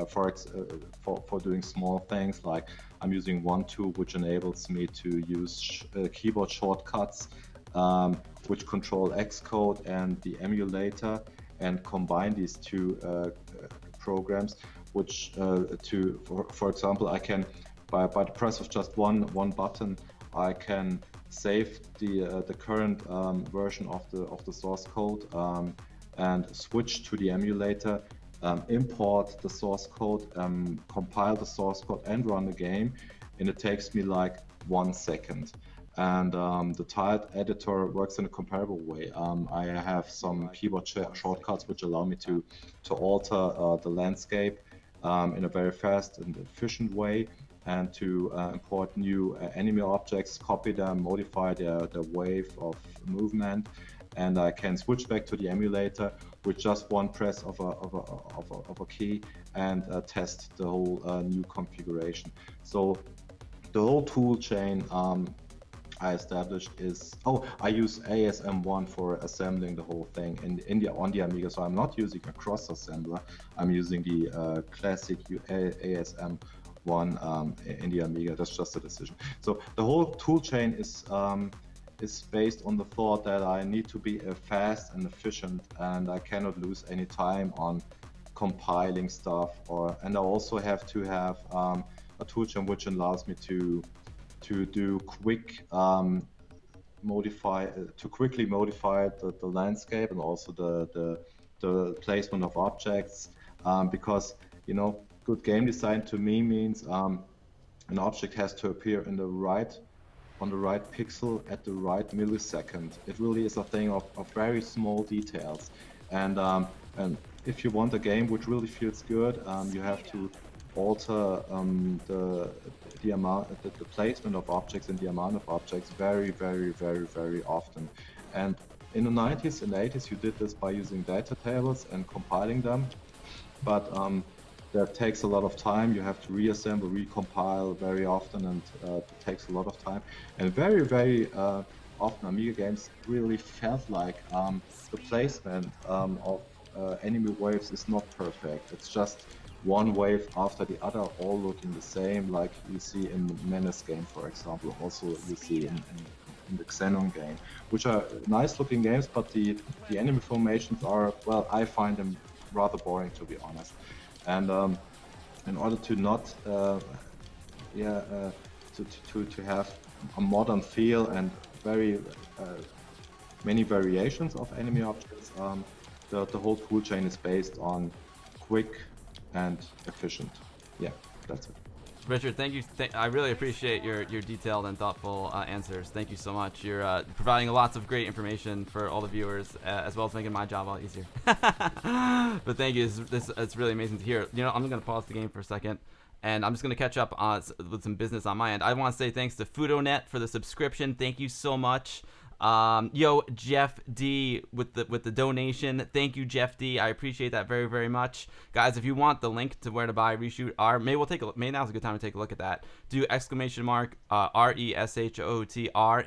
doing small things. Like I'm using one tool which enables me to use keyboard shortcuts, which control Xcode and the emulator, and combine these two programs. Which for example, I can by the press of just one button, I can save the current version of the source code and switch to the emulator, import the source code, compile the source code, and run the game. And it takes me like 1 second. And the tiled editor works in a comparable way. I have some keyboard shortcuts which allow me to alter the landscape in a very fast and efficient way, and to import new enemy objects, copy them, modify their wave of movement, and I can switch back to the emulator with just one press of a key and test the whole new configuration. So the whole tool chain I established is, I use ASM1 for assembling the whole thing on the Amiga. So I'm not using a cross assembler. I'm using the classic ASM1 in the Amiga. That's just a decision. So the whole tool chain is based on the thought that I need to be fast and efficient, and I cannot lose any time on compiling stuff. And I also have to have a tool chain which allows me to do quickly modify the landscape and also the placement of objects, because good game design to me means an object has to appear on the right pixel at the right millisecond. It really is a thing of very small details, and if you want a game which really feels good, you have to alter the amount, the placement of objects and the amount of objects very, very, very, very often. And in the 90s and 80s, you did this by using data tables and compiling them, but that takes a lot of time. You have to reassemble, recompile very often, and it takes a lot of time. And very, very often Amiga games really felt like the placement of enemy waves is not perfect. It's just one wave after the other, all looking the same, like you see in the Menace game, for example. Also, you see in the Xenon game, which are nice looking games, but the enemy formations are, well, I find them rather boring, to be honest. And in order to not, to have a modern feel and very many variations of enemy objects, the whole tool chain is based on quick and efficient. Yeah, that's it. Richard, thank you. I really appreciate your detailed and thoughtful answers. Thank you so much. You're providing lots of great information for all the viewers, as well as making my job a lot easier. But thank you. It's really amazing to hear. I'm going to pause the game for a second, and I'm just going to catch up with some business on my end. I want to say thanks to Fudonet for the subscription. Thank you so much. Jeff D with the donation. Thank you, Jeff D. I appreciate that very, very much. Guys, if you want the link to where to buy Reshoot-R, maybe now's a good time to take a look at that. Do ! RESHOOTR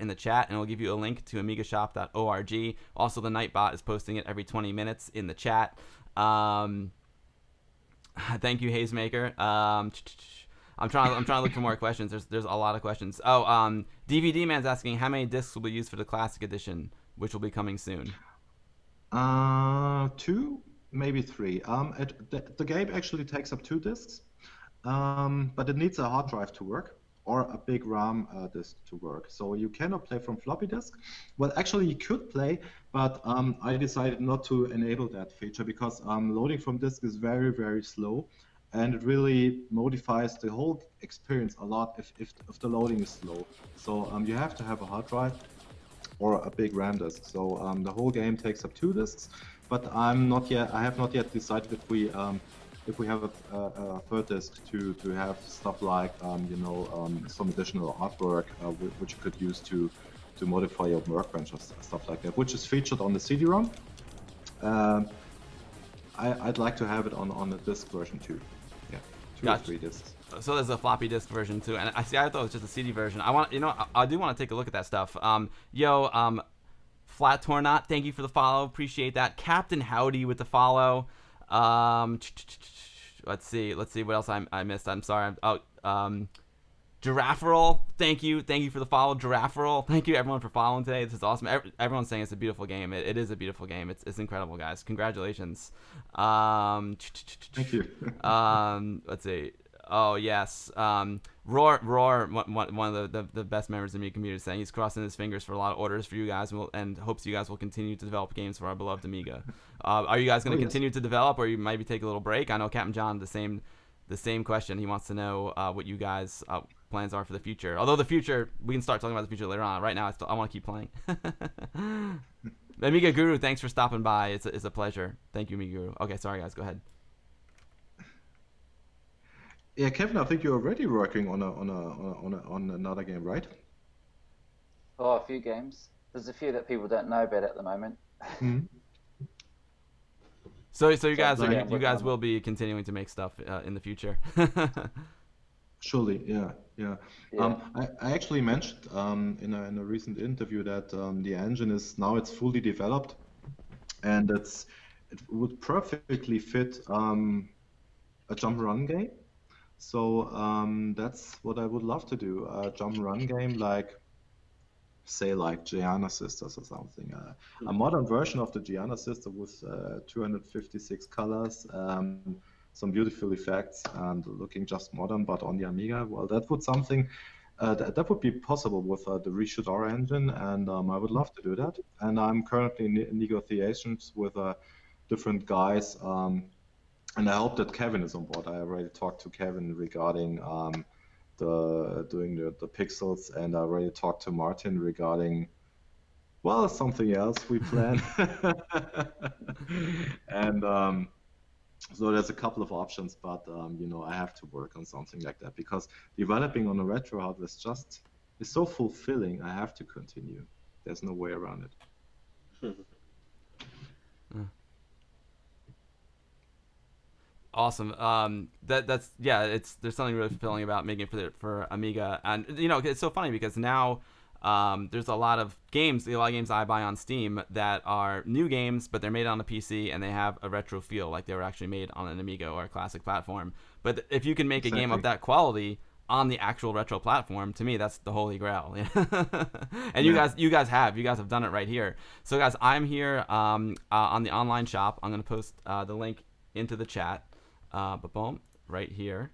in the chat, and it'll give you a link to amigashop.org. Also, the Nightbot is posting it every 20 minutes in the chat. Thank you, Hazemaker. I'm trying to look for more questions. There's a lot of questions. DVD Man's asking how many discs will be used for the Classic Edition, which will be coming soon. 2, maybe 3. The game actually takes up 2 discs, but it needs a hard drive to work or a big RAM disk to work. So you cannot play from floppy disk. Well, actually you could play, but I decided not to enable that feature because loading from disk is very, very slow. And it really modifies the whole experience a lot if the loading is slow. So you have to have a hard drive or a big RAM disk. So the whole game takes up 2 disks, but I have not yet decided if we have a third disk to have stuff like some additional artwork which you could use to modify your workbench or stuff like that, which is featured on the CD-ROM. I'd like to have it on the disk version too. Yeah, 2 or 3 discs. So there's a floppy disk version too, and I thought it was just a CD version. I do want to take a look at that stuff. Flat Tornot, thank you for the follow, appreciate that. Captain Howdy with the follow. Let's see what else I missed. I'm sorry. Girafferal, thank you for the follow. Girafferal, thank you everyone for following today. This is awesome. Everyone's saying it's a beautiful game. It is a beautiful game. It's incredible, guys. Congratulations. Thank you. Let's see. Oh yes, Roar, one of the best members of the community, saying he's crossing his fingers for a lot of orders for you guys, and hopes you guys will continue to develop games for our beloved Amiga. Are you guys going to continue to develop, or you maybe take a little break? I know Captain John the same question. He wants to know what you guys plans are for the future. Although the future, we can start talking about the future later on. Right now, I want to keep playing. Amiga Guru, thanks for stopping by. It's a pleasure. Thank you, Amiga Guru. Okay, sorry guys, go ahead. Yeah, Kevin, I think you're already working on another game, right? Oh, a few games. There's a few that people don't know about at the moment. Hmm. So you guys yeah, you guys will be continuing to make stuff in the future. Surely, yeah. Yeah. I actually mentioned in a recent interview that the engine it's fully developed, and it would perfectly fit a jump run game. So that's what I would love to do, a jump run game like Gianna Sisters or something. A modern version of the Gianna Sister with 256 colors, some beautiful effects, and looking just modern, but on the Amiga. Well, that would be possible with the Reshoot-R engine, and I would love to do that. And I'm currently in negotiations with different guys. And I hope that Kevin is on board. I already talked to Kevin regarding doing the pixels, and I already talked to Martin regarding, well, something else we plan. And so there's a couple of options, but I have to work on something like that because developing on a retro hardware is so fulfilling. I have to continue. There's no way around it. Awesome. There's something really fulfilling about making it for Amiga, and it's so funny because now there's a lot of games I buy on Steam that are new games, but they're made on a PC and they have a retro feel, like they were actually made on an Amiga or a classic platform. But if you can make a game of that quality on the actual retro platform, to me that's the holy grail. And you guys have done it right here. So guys, I'm here on the online shop. I'm gonna post the link into the chat. But boom, right here,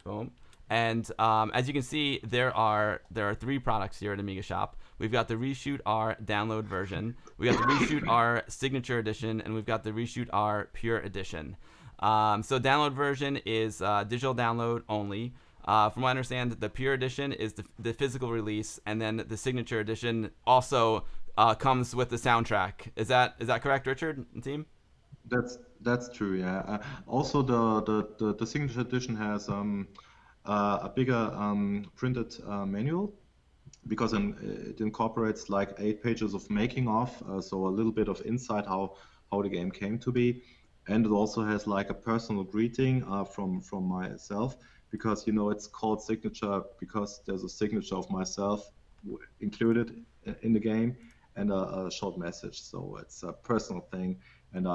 boom. And as you can see, there are 3 products here at Amiga Shop. We've got the Reshoot-R download version, we got the Reshoot-R Signature Edition, and we've got the Reshoot-R Pure Edition. So download version is digital download only. From what I understand, the Pure Edition is the physical release, and then the Signature Edition also comes with the soundtrack. Is that correct, Richard and team? That's true, yeah. Also, the Signature Edition has a bigger printed manual because it incorporates like 8 pages of making of, so a little bit of insight how the game came to be, and it also has like a personal greeting from myself because it's called Signature because there's a signature of myself included in the game and a short message, so it's a personal thing, and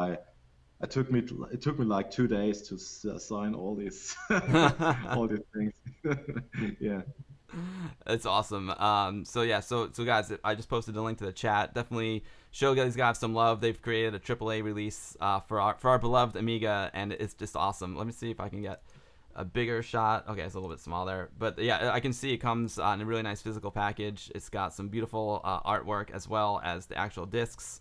it took me like 2 days to sign all these all these things. Yeah, it's awesome. So guys, I just posted a link to the chat. Definitely show these guys some love. They've created a AAA release for our beloved Amiga, and it's just awesome. Let me see if I can get a bigger shot. Okay, it's a little bit small there, but yeah, I can see it comes in a really nice physical package. It's got some beautiful artwork as well as the actual discs.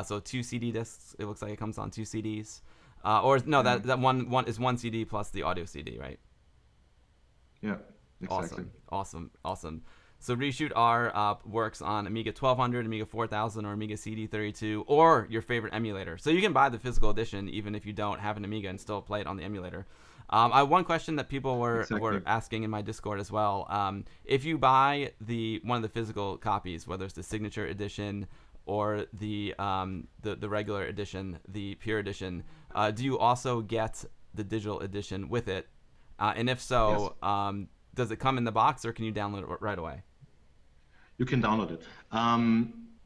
So 2 CD discs. It looks like it comes on 2 CDs. Or no, that one is 1 CD plus the audio CD, right? Yeah, exactly. Awesome. So Reshoot-R works on Amiga 1200, Amiga 4000, or Amiga CD32, or your favorite emulator. So you can buy the physical edition even if you don't have an Amiga and still play it on the emulator. I have one question that people were asking in my Discord as well. If you buy one of the physical copies, whether it's the Signature Edition or the regular edition, the Pure Edition, do you also get the digital edition with it? And if so, yes. Does it come in the box or can you download it right away? You can download it.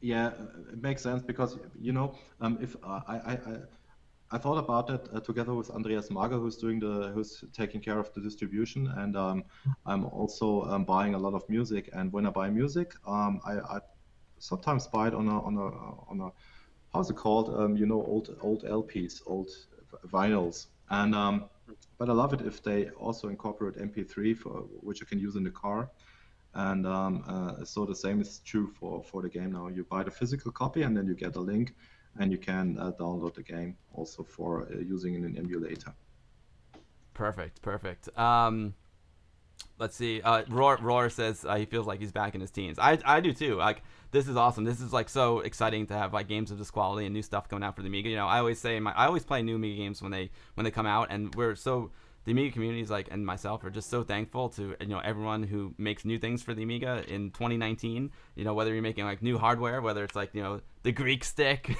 Yeah, it makes sense because if I thought about that together with Andreas Mager, who's taking care of the distribution, and I'm also buying a lot of music. And when I buy music, I sometimes buy it on a how's it called? Old LPs, old vinyls, And but I love it if they also incorporate MP3 for which you can use in the car. And so the same is true for the game now. You buy the physical copy and then you get a link, and you can download the game also for using in an emulator. Perfect. Let's see. Roar says he feels like he's back in his teens. I do too. Like, this is awesome. This is like so exciting to have like games of this quality and new stuff coming out for the Amiga. You know, I always say I always play new Amiga games when they come out, and the Amiga community is like, and myself are just so thankful to, you know, everyone who makes new things for the Amiga in 2019. You know, whether you're making like new hardware, whether it's like, you know, the Greek stick,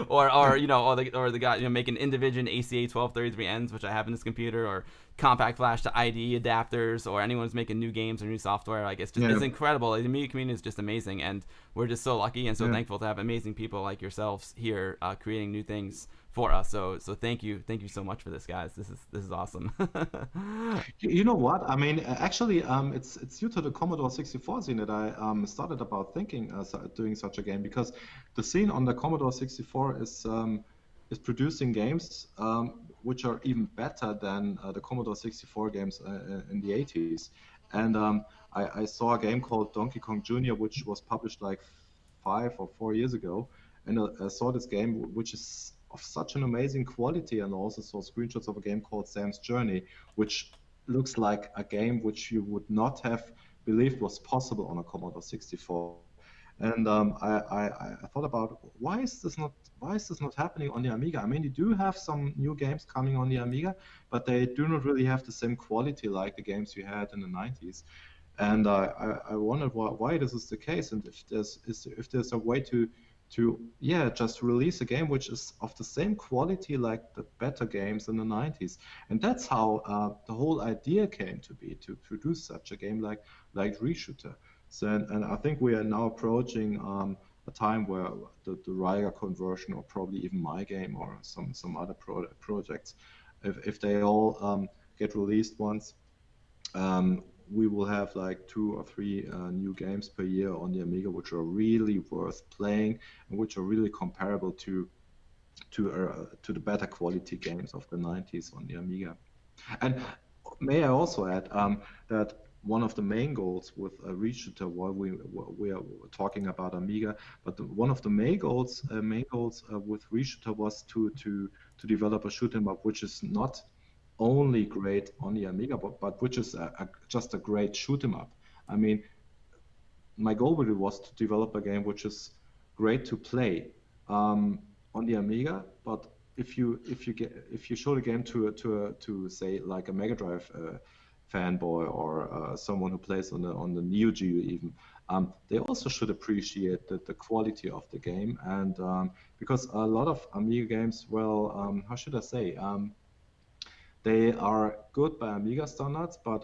or you know, or the guy, you know, making Indivision ACA 1233Ns, which I have in this computer, or compact flash to ID adapters, or anyone who's making new games or new software. Like, it's just it's incredible. The Amiga community is just amazing, and we're just so lucky and so thankful to have amazing people like yourselves here creating new things for us. So thank you so much for this, guys. This is awesome. You know what? I mean, actually, it's due to the Commodore 64 scene that I started about thinking doing such a game, because the scene on the Commodore 64 is producing games which are even better than the Commodore 64 games in the 80s. And I saw a game called Donkey Kong Jr., which was published like 5 or 4 years ago, and I saw this game which is of such an amazing quality, and also saw screenshots of a game called Sam's Journey, which looks like a game which you would not have believed was possible on a Commodore 64. And I thought about why is this not happening on the Amiga? I mean, you do have some new games coming on the Amiga, but they do not really have the same quality like the games you had in the 90s. And I wondered why this is the case, and if there's a way to just release a game which is of the same quality like the better games in the 90s. And that's how the whole idea came to be, to produce such a game like Reshoot-R. So, and I think we are now approaching a time where the Riga conversion, or probably even my game or some other projects, if they all get released once, we will have like 2 or 3 new games per year on the Amiga, which are really worth playing and which are really comparable to the better quality games of the 90s on the Amiga. And may I also add that one of the main goals with Reshoot-R, while we are talking about Amiga, but one of the main goals with Reshoot-R was to develop a shoot 'em up which is not only great on the Amiga, but which is just a great shoot 'em up. I mean, my goal with it was to develop a game which is great to play on the Amiga, but if you show the game to say like a Mega Drive fanboy, or someone who plays on the Neo Geo even, they also should appreciate the quality of the game. And because a lot of Amiga games, well, how should I say, they are good by Amiga standards, but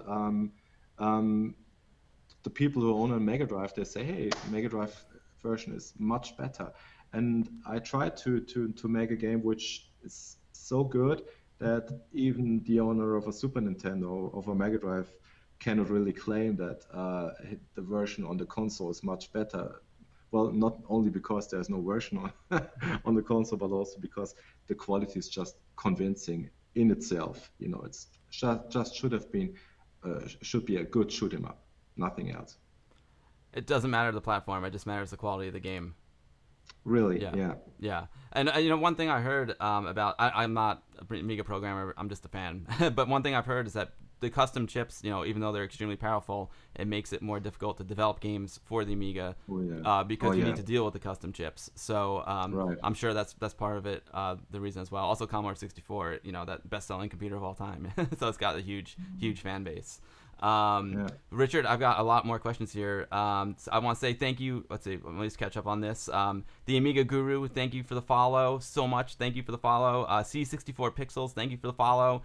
the people who own a Mega Drive, they say, hey, Mega Drive version is much better. And I tried to make a game which is so good that even the owner of a Super Nintendo, of a Mega Drive, cannot really claim that the version on the console is much better. Well, not only because there's no version on the console, but also because the quality is just convincing in itself. You know, it's just should be a good shoot 'em up, nothing else. It doesn't matter the platform; it just matters the quality of the game. Really, yeah. And you know, one thing I heard about, I'm not an Amiga programmer, I'm just a fan. But one thing I've heard is that the custom chips, you know, even though they're extremely powerful, it makes it more difficult to develop games for the Amiga because you need to deal with the custom chips. So right. I'm sure that's part of it, the reason as well. Also, Commodore 64, you know, that best-selling computer of all time, so it's got a huge fan base. Richard, I've got a lot more questions here. So I want to say thank you. Let's see, let me just catch up on this. The Amiga Guru, thank you for the follow so much. Thank you for the follow. C64 Pixels, thank you for the follow.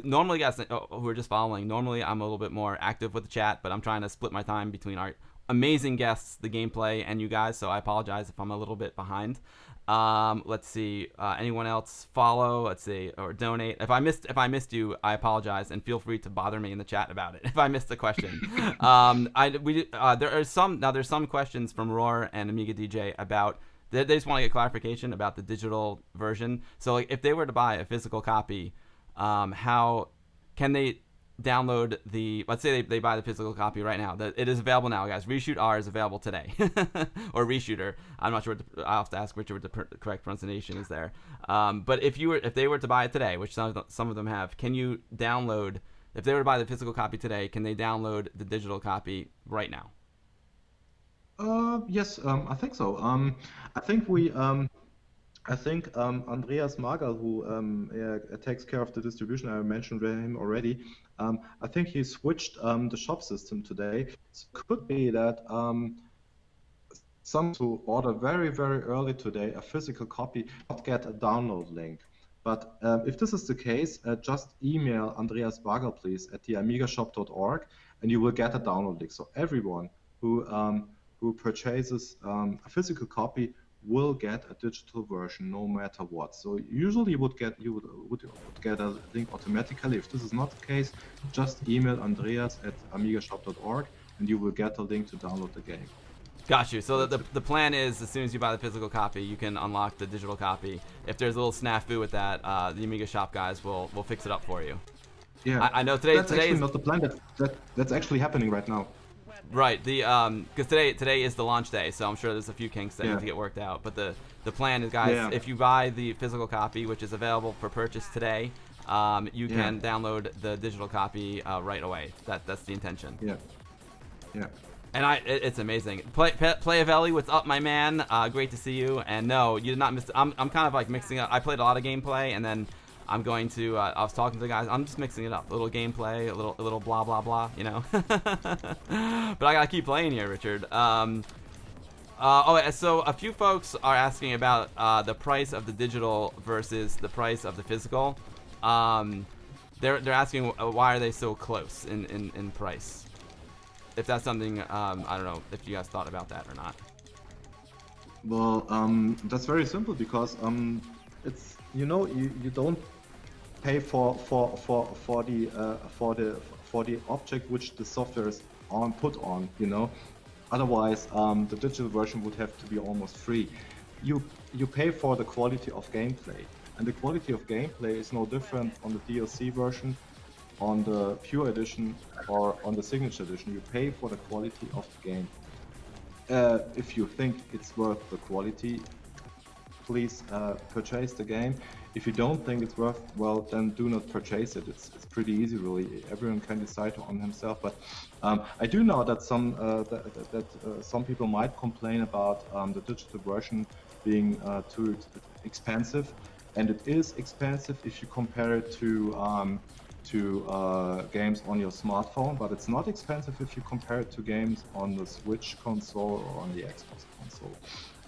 Normally, guys who are just following, normally I'm a little bit more active with the chat, but I'm trying to split my time between our amazing guests, the gameplay, and you guys, so I apologize if I'm a little bit behind. Let's see. Anyone else follow? Let's see, or donate. If I missed you, I apologize, and feel free to bother me in the chat about it if I missed a question. There's some questions from Roar and Amiga DJ about. They just want to get clarification about the digital version. So, like, if they were to buy a physical copy, how can they download the, let's say they buy the physical copy right now. It is available now, guys. Reshoot-R is available today. Or Reshoot-R. I'm not sure I'll have to ask Richard what the correct pronunciation is there. But if they were to buy it today, which some of them have, can you download, if they were to buy the physical copy today, can they download the digital copy right now? Yes, I think so. I think Andreas Magal, who takes care of the distribution, I mentioned him already. I think he switched the shop system today. So it could be that some who order very, very early today a physical copy not get a download link. But if this is the case, just email Andreas Magal, please, at theamigashop.org, and you will get a download link. So everyone who purchases a physical copy will get a digital version no matter what. So usually you would get a link automatically. If this is not the case, just email Andreas at amigashop.org and you will get a link to download the game. Got you. So the plan is, as soon as you buy the physical copy, you can unlock the digital copy. If there's a little snafu with that, the Amiga Shop guys will fix it up for you. Yeah, I know today actually is not the plan. That's actually happening right now. Right. Because today is the launch day, so I'm sure there's a few kinks that need to get worked out. But the plan is, guys, if you buy the physical copy, which is available for purchase today, you can download the digital copy right away. That's the intention. Yeah. And it's amazing. Playavelli, what's up, my man? Great to see you. And no, you did not miss. I'm kind of like mixing up. I played a lot of gameplay, and then I'm going to. I was talking to the guys. I'm just mixing it up. A little gameplay, a little blah blah blah. You know. But I gotta keep playing here, Richard. So a few folks are asking about the price of the digital versus the price of the physical. They're asking why are they so close in price. If that's something, I don't know if you guys thought about that or not. Well, that's very simple because it's you don't pay for the object which the software is put on. Otherwise, the digital version would have to be almost free. You pay for the quality of gameplay, and the quality of gameplay is no different on the DLC version, on the Pure Edition, or on the Signature Edition. You pay for the quality of the game. If you think it's worth the quality, please purchase the game. If you don't think it's worth, well, then do not purchase it. It's pretty easy, really. Everyone can decide on himself. But I do know that some people might complain about the digital version being too expensive, and it is expensive if you compare it to games on your smartphone, but it's not expensive if you compare it to games on the Switch console or on the Xbox console.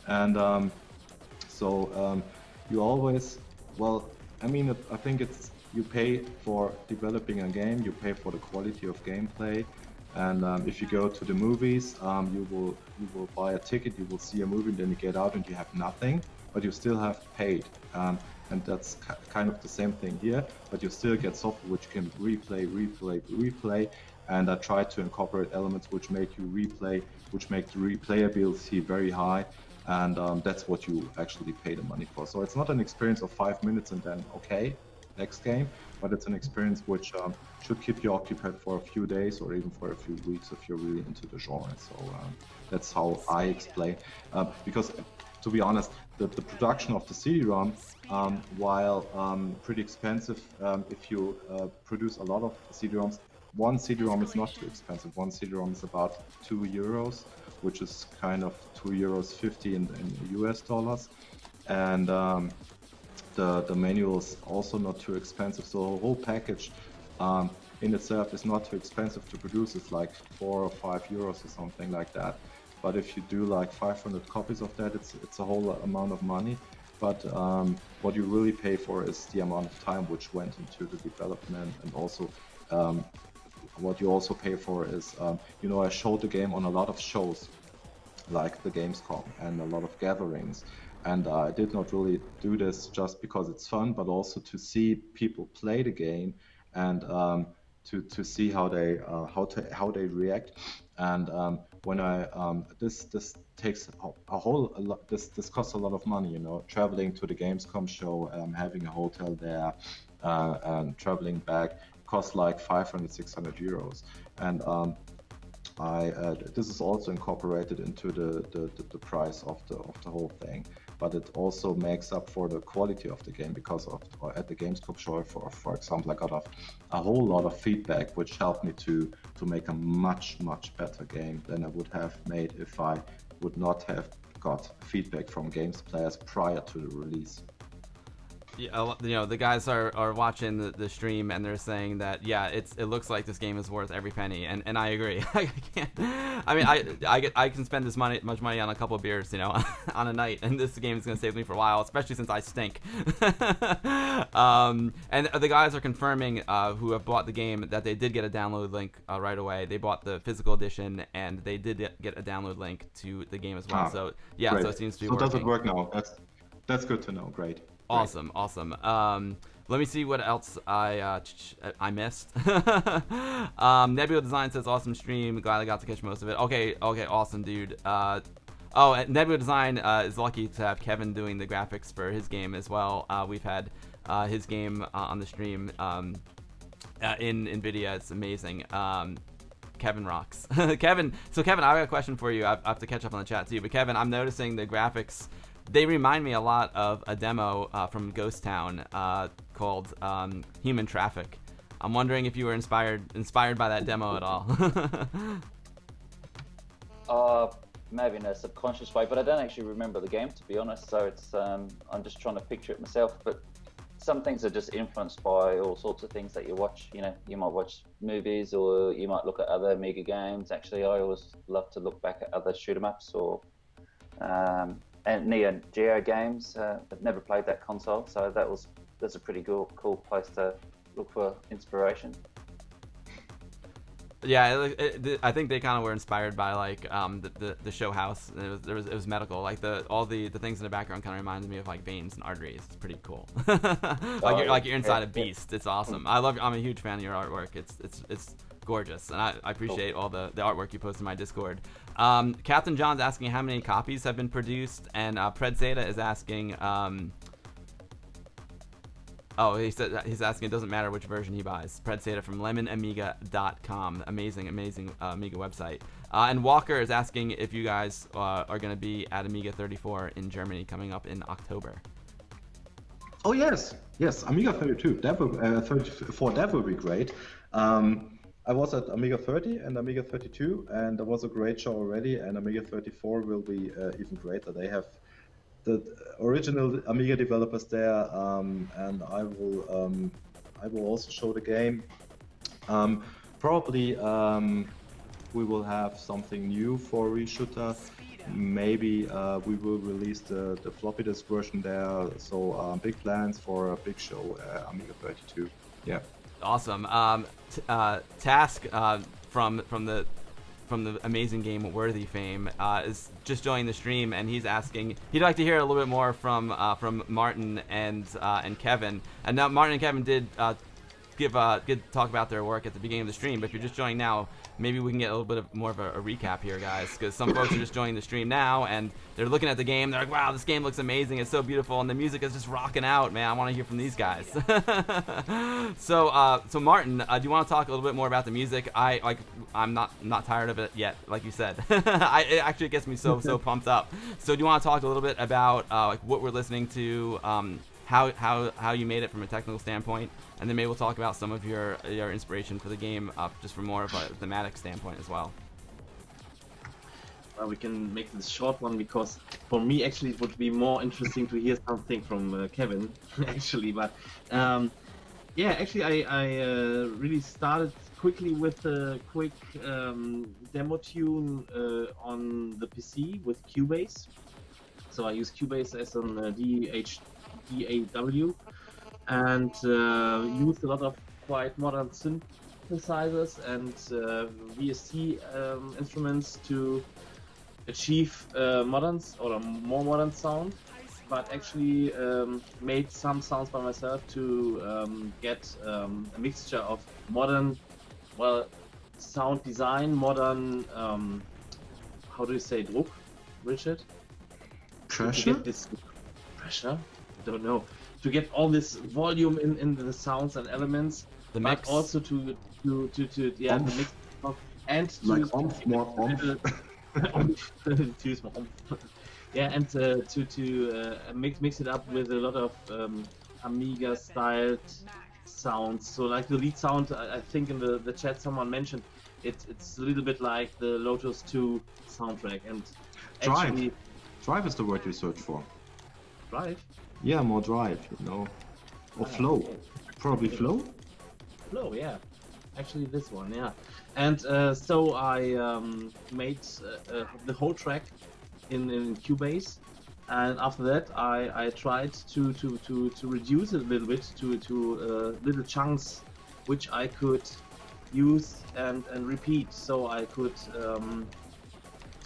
And you always, I think it's, you pay for developing a game, you pay for the quality of gameplay, and if you go to the movies, you will buy a ticket, you will see a movie, and then you get out and you have nothing, but you still have paid. And that's kind of the same thing here, but you still get software which can replay, and I try to incorporate elements which make you replay, which make the replayability very high, and that's what you actually pay the money for. So it's not an experience of 5 minutes and then okay, next game, but it's an experience which should keep you occupied for a few days or even for a few weeks if you're really into the genre. So that's how I explain, because to be honest, the production of the CD-ROM, while pretty expensive, if you produce a lot of CD-ROMs, one CD-ROM is not too expensive. One CD-ROM is about €2, which is kind of €2.50 in US dollars, and the manual is also not too expensive. So the whole package in itself is not too expensive to produce. It's like €4 or €5 or something like that. But if you do like 500 copies of that, it's a whole amount of money. But what you really pay for is the amount of time which went into the development, and also what you also pay for is, I showed the game on a lot of shows, like the Gamescom and a lot of gatherings. And I did not really do this just because it's fun, but also to see people play the game and to see how they react. And when this takes a lot. This costs a lot of money, traveling to the Gamescom show, having a hotel there, and traveling back costs like 500, 600 euros. And this is also incorporated into the price of the whole thing, but it also makes up for the quality of the game because at the Gamescom show, for example, I got a whole lot of feedback which helped me to make a much better game than I would have made if I would not have got feedback from games players prior to the release. Yeah, you know, the guys are watching the stream and they're saying that it looks like this game is worth every penny, and I agree. I can spend much money on a couple of beers, you know, on a night, and this game is going to save me for a while, especially since I stink. And the guys are confirming who have bought the game that they did get a download link right away. They bought the physical edition and they did get a download link to the game as well. So yeah, great. so it seems to be so working. Does it work now? That's good to know. Great. Awesome. Let me see what else I missed. Nebula Design says awesome stream. Glad I got to catch most of it. Okay, awesome, dude. Nebula Design is lucky to have Kevin doing the graphics for his game as well. We've had his game on the stream in NVIDIA. It's amazing. Kevin rocks. Kevin, I got a question for you. I have to catch up on the chat too. But Kevin, I'm noticing the graphics. They remind me a lot of a demo from Ghost Town called Human Traffic. I'm wondering if you were inspired by that demo at all. Maybe in a subconscious way, but I don't actually remember the game, to be honest. So it's I'm just trying to picture it myself. But some things are just influenced by all sorts of things that you watch. You know, you might watch movies or you might look at other Amiga games. Actually, I always love to look back at other shoot 'em ups or and Neo Geo games. I've never played that console, so that's a pretty cool place to look for inspiration. Yeah, I think they kind of were inspired by like the show house. It was medical. Like all the things in the background kind of reminded me of like veins and arteries. It's pretty cool. You're inside a beast. It's awesome. I'm a huge fan of your artwork. It's gorgeous, and I appreciate all the artwork you post in my Discord. Captain John's asking how many copies have been produced, and Pred Zeta is asking. He's asking it doesn't matter which version he buys. Pred Zeta from lemonamiga.com. Amazing Amiga website. And Walker is asking if you guys are going to be at Amiga 34 in Germany coming up in October. Oh yes, Amiga 32. That will 34. That will be great. I was at Amiga 30 and Amiga 32, and there was a great show already. And Amiga 34 will be even greater. They have the original Amiga developers there, and I will also show the game. Probably we will have something new for Reshoot-R. Maybe we will release the floppy disk version there. So big plans for a big show, Amiga 32. Yeah. Awesome. Task from the amazing game Worthy fame is just joining the stream, and he's asking he'd like to hear a little bit more from Martin and Kevin. And now Martin and Kevin did talk about their work at the beginning of the stream, but if you're just joining now, maybe we can get a little bit more of a recap here, guys, because some folks are just joining the stream now and they're looking at the game. They're like, wow, this game looks amazing. It's so beautiful, and the music is just rocking out, man. I want to hear from these guys. So Martin, do you want to talk a little bit more about the music? I'm not tired of it yet, like you said. It actually gets me so pumped up. So do you want to talk a little bit about like what we're listening to, how you made it from a technical standpoint, and then maybe we'll talk about some of your inspiration for the game, just from more of a thematic standpoint as well. We can make this short one because for me actually it would be more interesting to hear something from Kevin actually. But actually I really started quickly with a quick demo tune on the PC with Cubase. So I use Cubase as an DAW and used a lot of quite modern synthesizers and VST instruments to achieve more modern sound, but actually made some sounds by myself to get a mixture of modern, sound design, modern, how do you say Druck, Richard? Pressure? Pressure? I don't know. to get all this volume in the sounds and elements, The but mix. also to the mix and to Like more Too small. Yeah, and to mix it up with a lot of Amiga styled sounds. So like the lead sound, I think in the chat someone mentioned it's a little bit like the Lotus 2 soundtrack, and actually Drive is the word you search for. drive. Yeah, more drive, you know. Or flow. Okay. Probably flow? Flow, yeah. Actually, this one, yeah. And so I made the whole track in Cubase, and after that I tried to reduce it a little bit to little chunks which I could use and repeat, so I could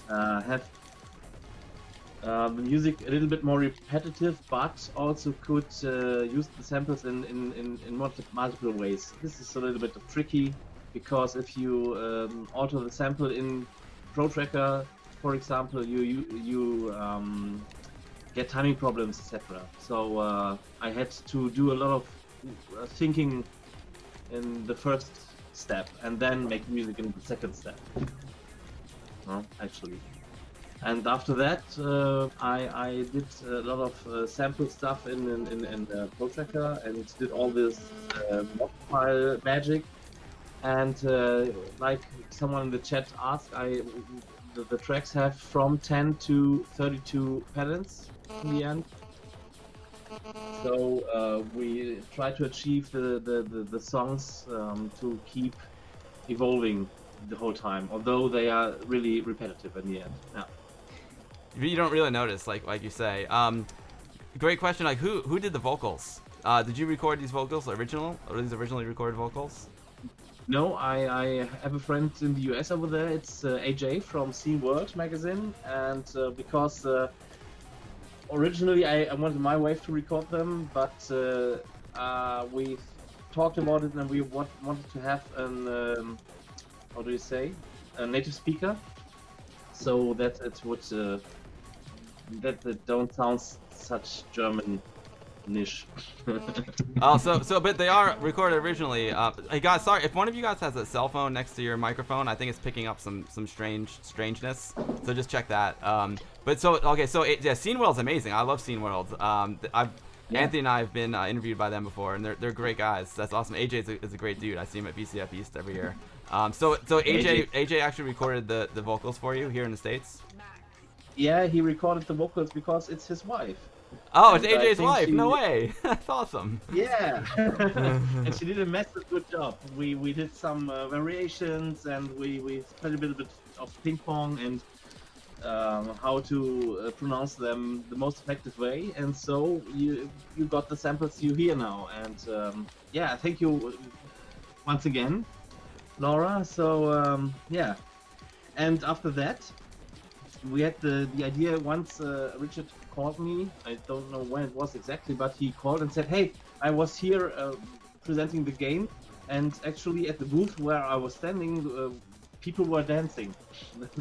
have the music a little bit more repetitive, but also could use the samples in multiple ways. This is a little bit tricky because if you alter the sample in Pro Tracker, for example, you get timing problems, etc. So I had to do a lot of thinking in the first step and then make music in the second step. Actually. And after that, I did a lot of sample stuff in Pro Tracker and did all this mod file magic. And like someone in the chat asked, the tracks have from 10 to 32 patterns in the end. So we try to achieve the songs to keep evolving the whole time, although they are really repetitive in the end. Yeah. You don't really notice, like you say. Great question. Like, who did the vocals? Did you record these vocals or these originally recorded vocals? No, I have a friend in the US over there. It's AJ from Scene World magazine, and because originally I wanted my wife to record them, but we talked about it and we wanted to have an how do you say, a native speaker, so that it would that it don't sound such German-ish. Oh, but they are recorded originally. Hey guys, sorry if one of you guys has a cell phone next to your microphone. I think it's picking up some strangeness. So just check that. But so okay, so yeah, Scene World's amazing. I love Scene World. Anthony and I have been interviewed by them before, and they're great guys. That's awesome. AJ is a great dude. I see him at BCF East every year. So AJ actually recorded the vocals for you here in the States. Yeah, he recorded the vocals because it's his wife. Oh, it's And I AJ's think wife. she- No way. That's awesome. Yeah, and she did a massive good job. We did some variations, and we played a little bit of ping pong and how to pronounce them the most effective way. And so you got the samples you hear now. And yeah, thank you once again, Laura. So yeah, and after that, we had the idea once. Richard called me. I don't know when it was exactly, but he called and said, "Hey, I was here presenting the game, and actually at the booth where I was standing, people were dancing.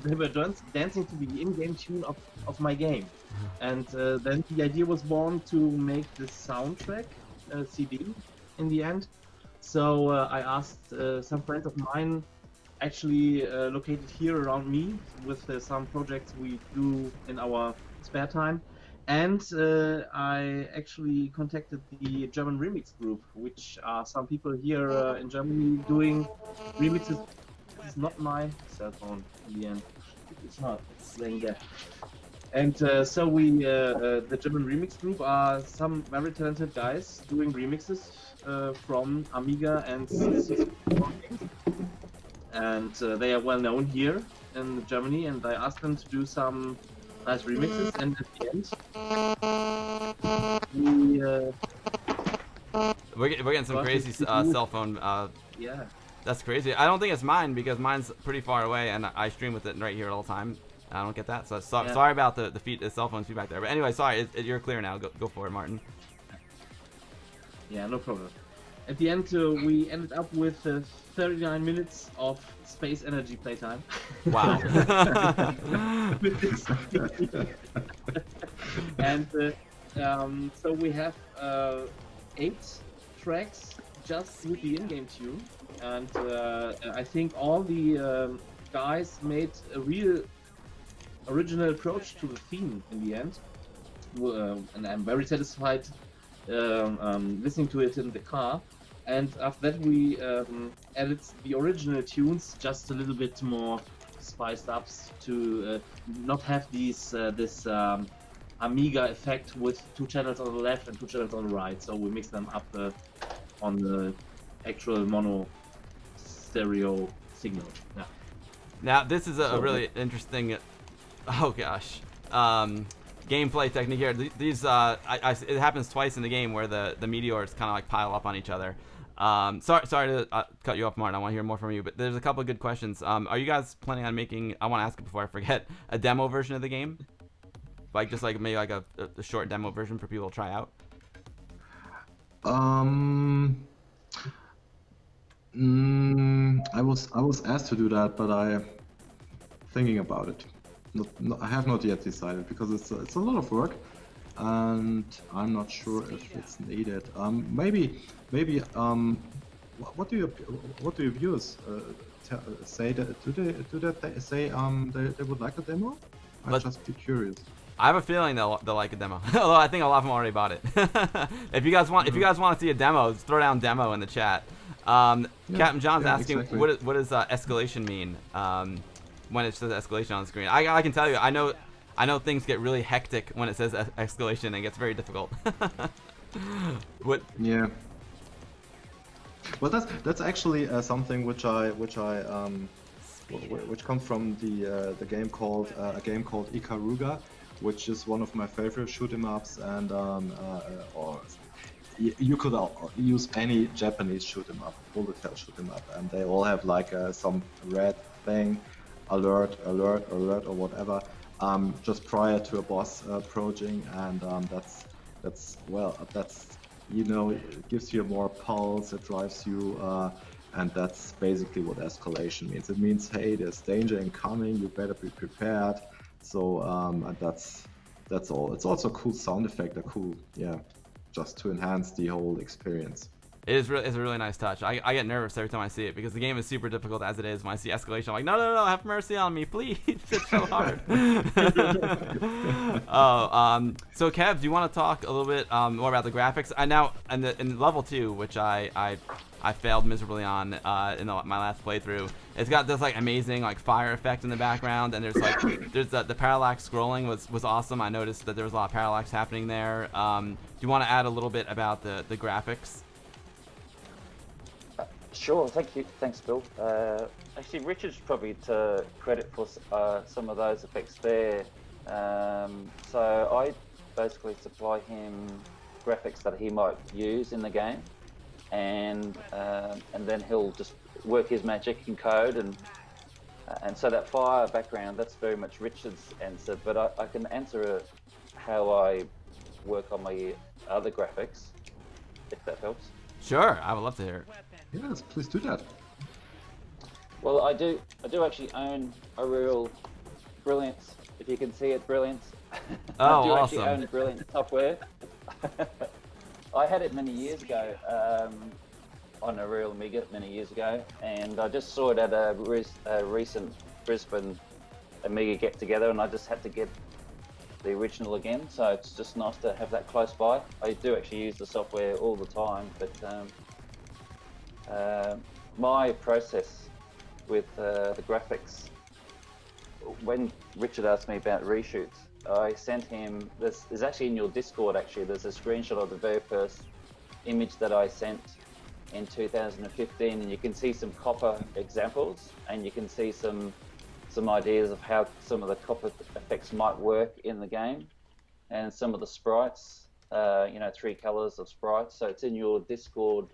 They were dancing to the in-game tune of my game." And then the idea was born to make the soundtrack CD in the end. So I asked some friends of mine, actually located here around me, with some projects we do in our spare time. And I actually contacted the German remix group, which are some people here in Germany doing remixes. It's not my cell phone in the end. It's not. It's laying there. And so the German remix group are some very talented guys doing remixes from Amiga and and they are well known here in Germany, and I asked them to do some nice remixes, and at the end We're getting some crazy cell phone. yeah. That's crazy. I don't think it's mine because mine's pretty far away, and I stream with it right here all the time. I don't get that. So Yeah. sorry about the cell phone feedback there. But anyway, sorry. You're clear now. Go for it, Martin. Yeah, no problem. At the end, we ended up with 39 minutes of space energy playtime. Wow. With this. And So we have 8 tracks just with the in-game tune, and I think all the guys made a real original approach to the theme in the end, and I'm very satisfied listening to it in the car. And after that, we added the original tunes just a little bit more spiced up to not have this Amiga effect with 2 channels on the left and 2 channels on the right. So we mix them up on the actual mono stereo signal. Yeah. Now this is a really interesting, oh gosh, gameplay technique here. These it happens twice in the game where the meteors kind of like pile up on each other. Sorry to cut you off, Martin. I want to hear more from you, but there's a couple of good questions. Are you guys planning on making? I want to ask it before I forget. A demo version of the game, like just like maybe like a short demo version for people to try out. I was asked to do that, but I'm thinking about it. I have not yet decided because it's a lot of work, and I'm not sure if it's needed. Maybe. What do your viewers say? Do they say they would like a demo? I'd just be curious. I have a feeling they'll like a demo. Although I think a lot of them already bought it. If you guys want to see a demo, just throw down demo in the chat. Captain John's asking, exactly. what does escalation mean? When it says escalation on the screen, I can tell you, I know things get really hectic when it says escalation and it gets very difficult. What? Yeah. Well, that's actually something which comes from the game called Ikaruga, which is one of my favorite shoot 'em ups, and you could use any Japanese shoot 'em up, bullet hell shoot 'em up, and they all have like some red thing, alert, or whatever, just prior to a boss approaching, and that's it gives you more pulse, it drives you, and that's basically what escalation means. It means, hey, there's danger incoming, you better be prepared. So and that's all. It's also a cool sound effect, just to enhance the whole experience. It's a really nice touch. I get nervous every time I see it because the game is super difficult as it is. When I see escalation, I'm like, no, have mercy on me, please. It's so hard. So Kev, do you want to talk a little bit more about the graphics? In level 2, which I failed miserably on in my last playthrough. It's got this like amazing like fire effect in the background, and there's the parallax scrolling was awesome. I noticed that there was a lot of parallax happening there. Do you want to add a little bit about the graphics? Sure, thank you. Thanks, Bill. Actually, Richard's probably to credit for some of those effects there. So I basically supply him graphics that he might use in the game, and then he'll just work his magic in code, and so that fire background, that's very much Richard's answer. But I can answer how I work on my other graphics, if that helps. Sure, I would love to hear it. Yes, please do that. Well, I do actually own a real Brilliance, if you can see it, Brilliance. Oh, I do awesome. actually own Brilliance software. I had it many years ago on a real Amiga many years ago, and I just saw it at a recent Brisbane Amiga get together, and I just had to get the original again, so it's just nice to have that close by. I do actually use the software all the time, but my process with the graphics, when Richard asked me about reshoots, I sent him, this is actually in your Discord actually, there's a screenshot of the very first image that I sent in 2015, and you can see some copper examples, and you can see some ideas of how some of the copper effects might work in the game, and some of the sprites, 3 colors of sprites. So it's in your Discord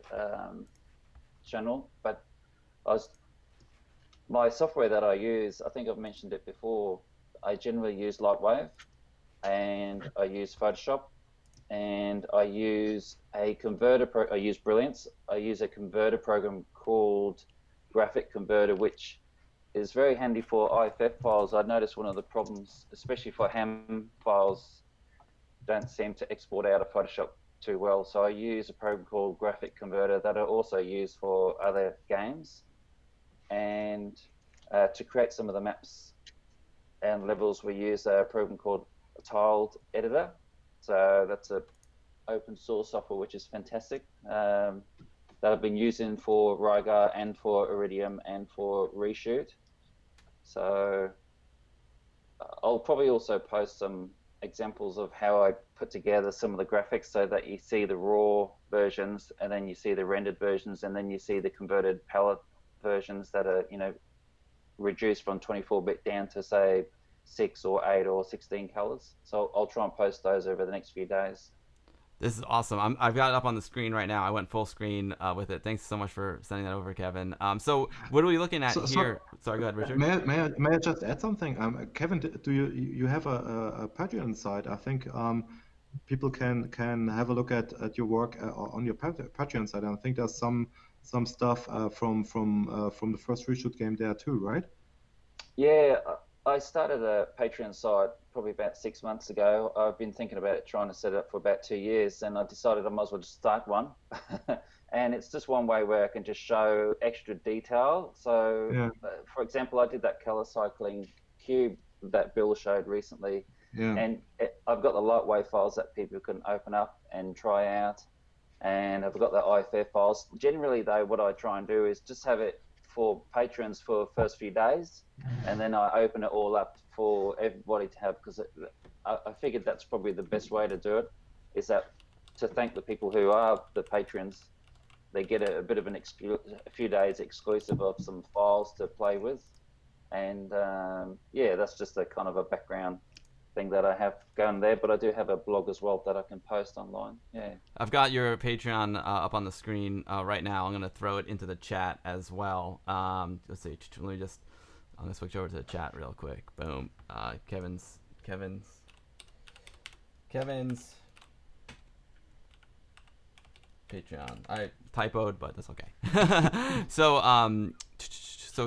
channel. But my software that I use, I think I've mentioned it before, I generally use Lightwave, and I use Photoshop, and I use a converter. I use Brilliance. I use a converter program called Graphic Converter, which is very handy for IFF files. I noticed one of the problems, especially for ham files, don't seem to export out of Photoshop too well. So I use a program called Graphic Converter that I also use for other games, and to create some of the maps and levels, we use a program called Tiled Editor. So that's a open source software which is fantastic, that I've been using for Rygar and for Iridium and for Reshoot. So I'll probably also post some examples of how I put together some of the graphics so that you see the raw versions, and then you see the rendered versions, and then you see the converted palette versions that are, you know, reduced from 24-bit down to say 6 or 8 or 16 colors. So I'll try and post those over the next few days. This is awesome. I've got it up on the screen right now. I went full screen with it. Thanks so much for sending that over, Kevin. So what are we looking at here? Sorry, go ahead, Richard. May I just add something? Kevin, do you have a Patreon site? I think people can have a look at your work on your Patreon site. And I think there's some stuff from the first Reshoot game there too, right? Yeah, I started a Patreon site probably about 6 months ago. I've been thinking about it, trying to set it up for about 2 years, and I decided I might as well just start one. And it's just one way where I can just show extra detail. So, Yeah. For example, I did that color cycling cube that Bill showed recently, and I've got the Lightwave files that people can open up and try out, and I've got the IFF files. Generally, though, what I try and do is just have it for patrons for the first few days, and then I open it all up for everybody to have, because I figured that's probably the best way to do it, is that to thank the people who are the patrons. They get a bit of a few days exclusive of some files to play with, and yeah, that's just a kind of a background thing that I have going there. But I do have a blog as well that I can post online. Yeah, I've got your Patreon up on the screen right now. I'm gonna throw it into the chat as well. Let's see. Let me just. I'm gonna switch over to the chat real quick. Boom. Kevin's Patreon. I typoed, but that's okay. So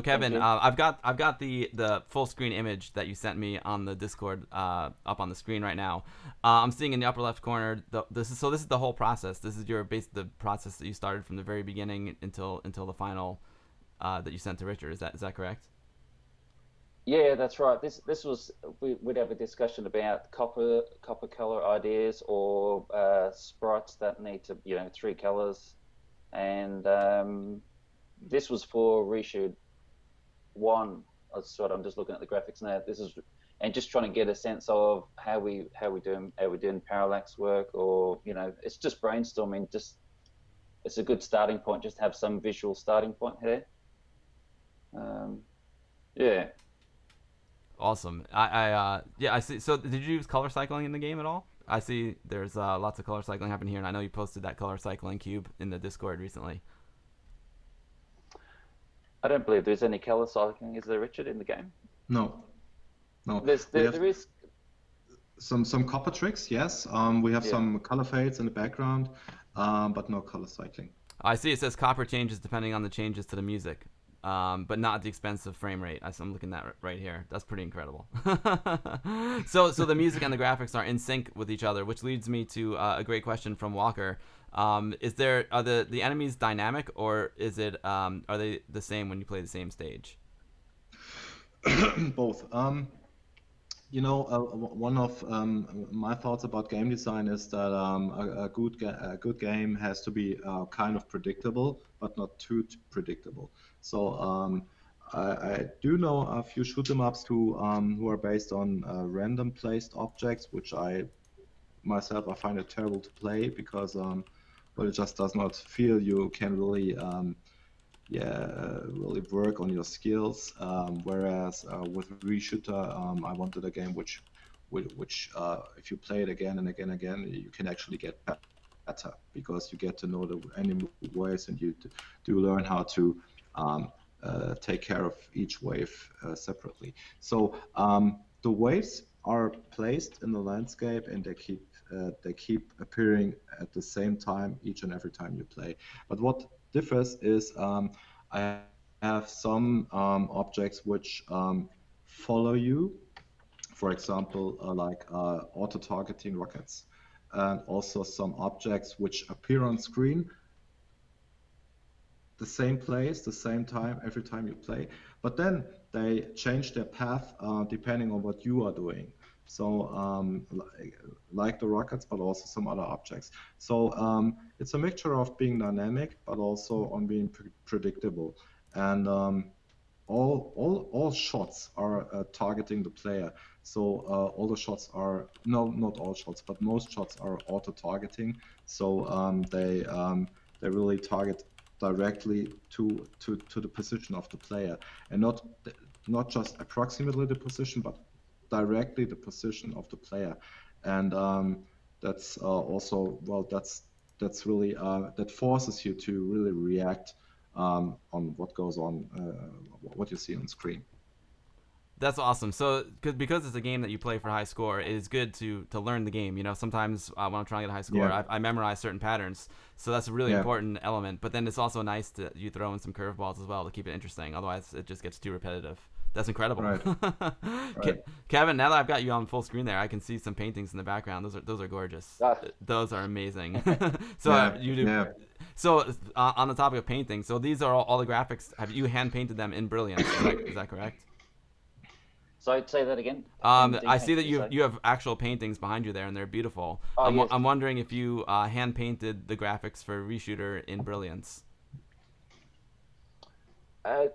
Kevin, I've got the full screen image that you sent me on the Discord up on the screen right now. I'm seeing in the upper left corner. This is the whole process. This is the process that you started from the very beginning until the final that you sent to Richard. Is that correct? Yeah, that's right. This was, we'd have a discussion about copper color ideas, or sprites that need to, 3 colors, and this was for Reshoot 1. I'm just looking at the graphics now. And just trying to get a sense of how we doing parallax work, or it's just brainstorming. It's a good starting point, just to have some visual starting point here. Yeah. Awesome. I see. So did you use color cycling in the game at all? I see there's lots of color cycling happening here, and I know you posted that color cycling cube in the Discord recently. I don't believe there's any color cycling, is there, Richard, in the game? No. There is some copper tricks, yes. We have some color fades in the background, but no color cycling. I see it says copper changes depending on the changes to the music. But not at the expense of frame rate. I'm looking at that right here. That's pretty incredible. So the music and the graphics are in sync with each other, which leads me to a great question from Walker. Are the enemies dynamic, or is it are they the same when you play the same stage? Both. One of my thoughts about game design is that a good game has to be kind of predictable, but not too predictable. So I do know a few shoot 'em ups who are based on random placed objects, which I find it terrible to play, because it just does not feel you can really really work on your skills. Whereas with Reshoot-R, I wanted a game which if you play it again and again and again, you can actually get better, because you get to know the enemy waves, and you do learn how to take care of each wave separately. So the waves are placed in the landscape, and they keep appearing at the same time each and every time you play. But what differs is I have some objects which follow you for example, auto-targeting rockets, and also some objects which appear on screen the same place, the same time, every time you play, but then they change their path depending on what you are doing. So like the rockets, but also some other objects. So it's a mixture of being dynamic, but also on being predictable. And all shots are targeting the player. So all the shots are, no, not all shots, but most shots are auto-targeting. So they really target directly to the position of the player, and not just approximately the position, but directly the position of the player. And that's also, well, that's really that forces you to really react on what goes on, what you see on screen. That's awesome. So, because it's a game that you play for high score, it is good to learn the game. You know, sometimes when I'm trying to get a high score, Yeah. I memorize certain patterns. So that's a really Yeah. important element. But then it's also nice to you throw in some curveballs as well to keep it interesting. Otherwise, it just gets too repetitive. That's incredible. Right. Right. Kevin, now that I've got you on full screen there, I can see some paintings in the background. Those are gorgeous. Ah. Those are amazing. So Yeah, you do. yeah. So on the topic of painting, so these are all the graphics. Have you hand painted them in Brilliance? Is that correct? So say that again. I see that you have actual paintings behind you there, and they're beautiful. Oh, yes. I'm wondering if you hand painted the graphics for Reshoot-R in Brilliance.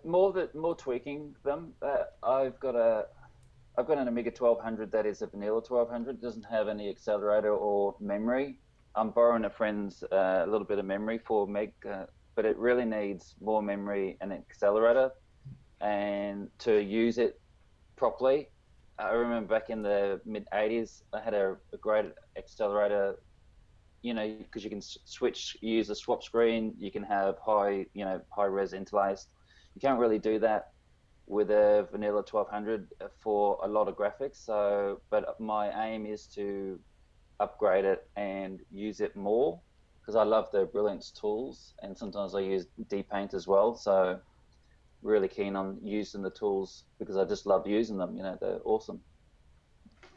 More tweaking them. I've got an Amiga 1200 that is a vanilla 1200. It doesn't have any accelerator or memory. I'm borrowing a friend's a little bit of memory for Meg, but it really needs more memory and accelerator, and to use it properly. I remember back in the mid 80s, I had a great accelerator, you know, because you can use a swap screen, you can have high res interlaced. You can't really do that with a vanilla 1200 for a lot of graphics. So, but my aim is to upgrade it and use it more, because I love the Brilliance tools, and sometimes I use D-Paint as well. So really keen on using the tools because I just love using them. You know, they're awesome.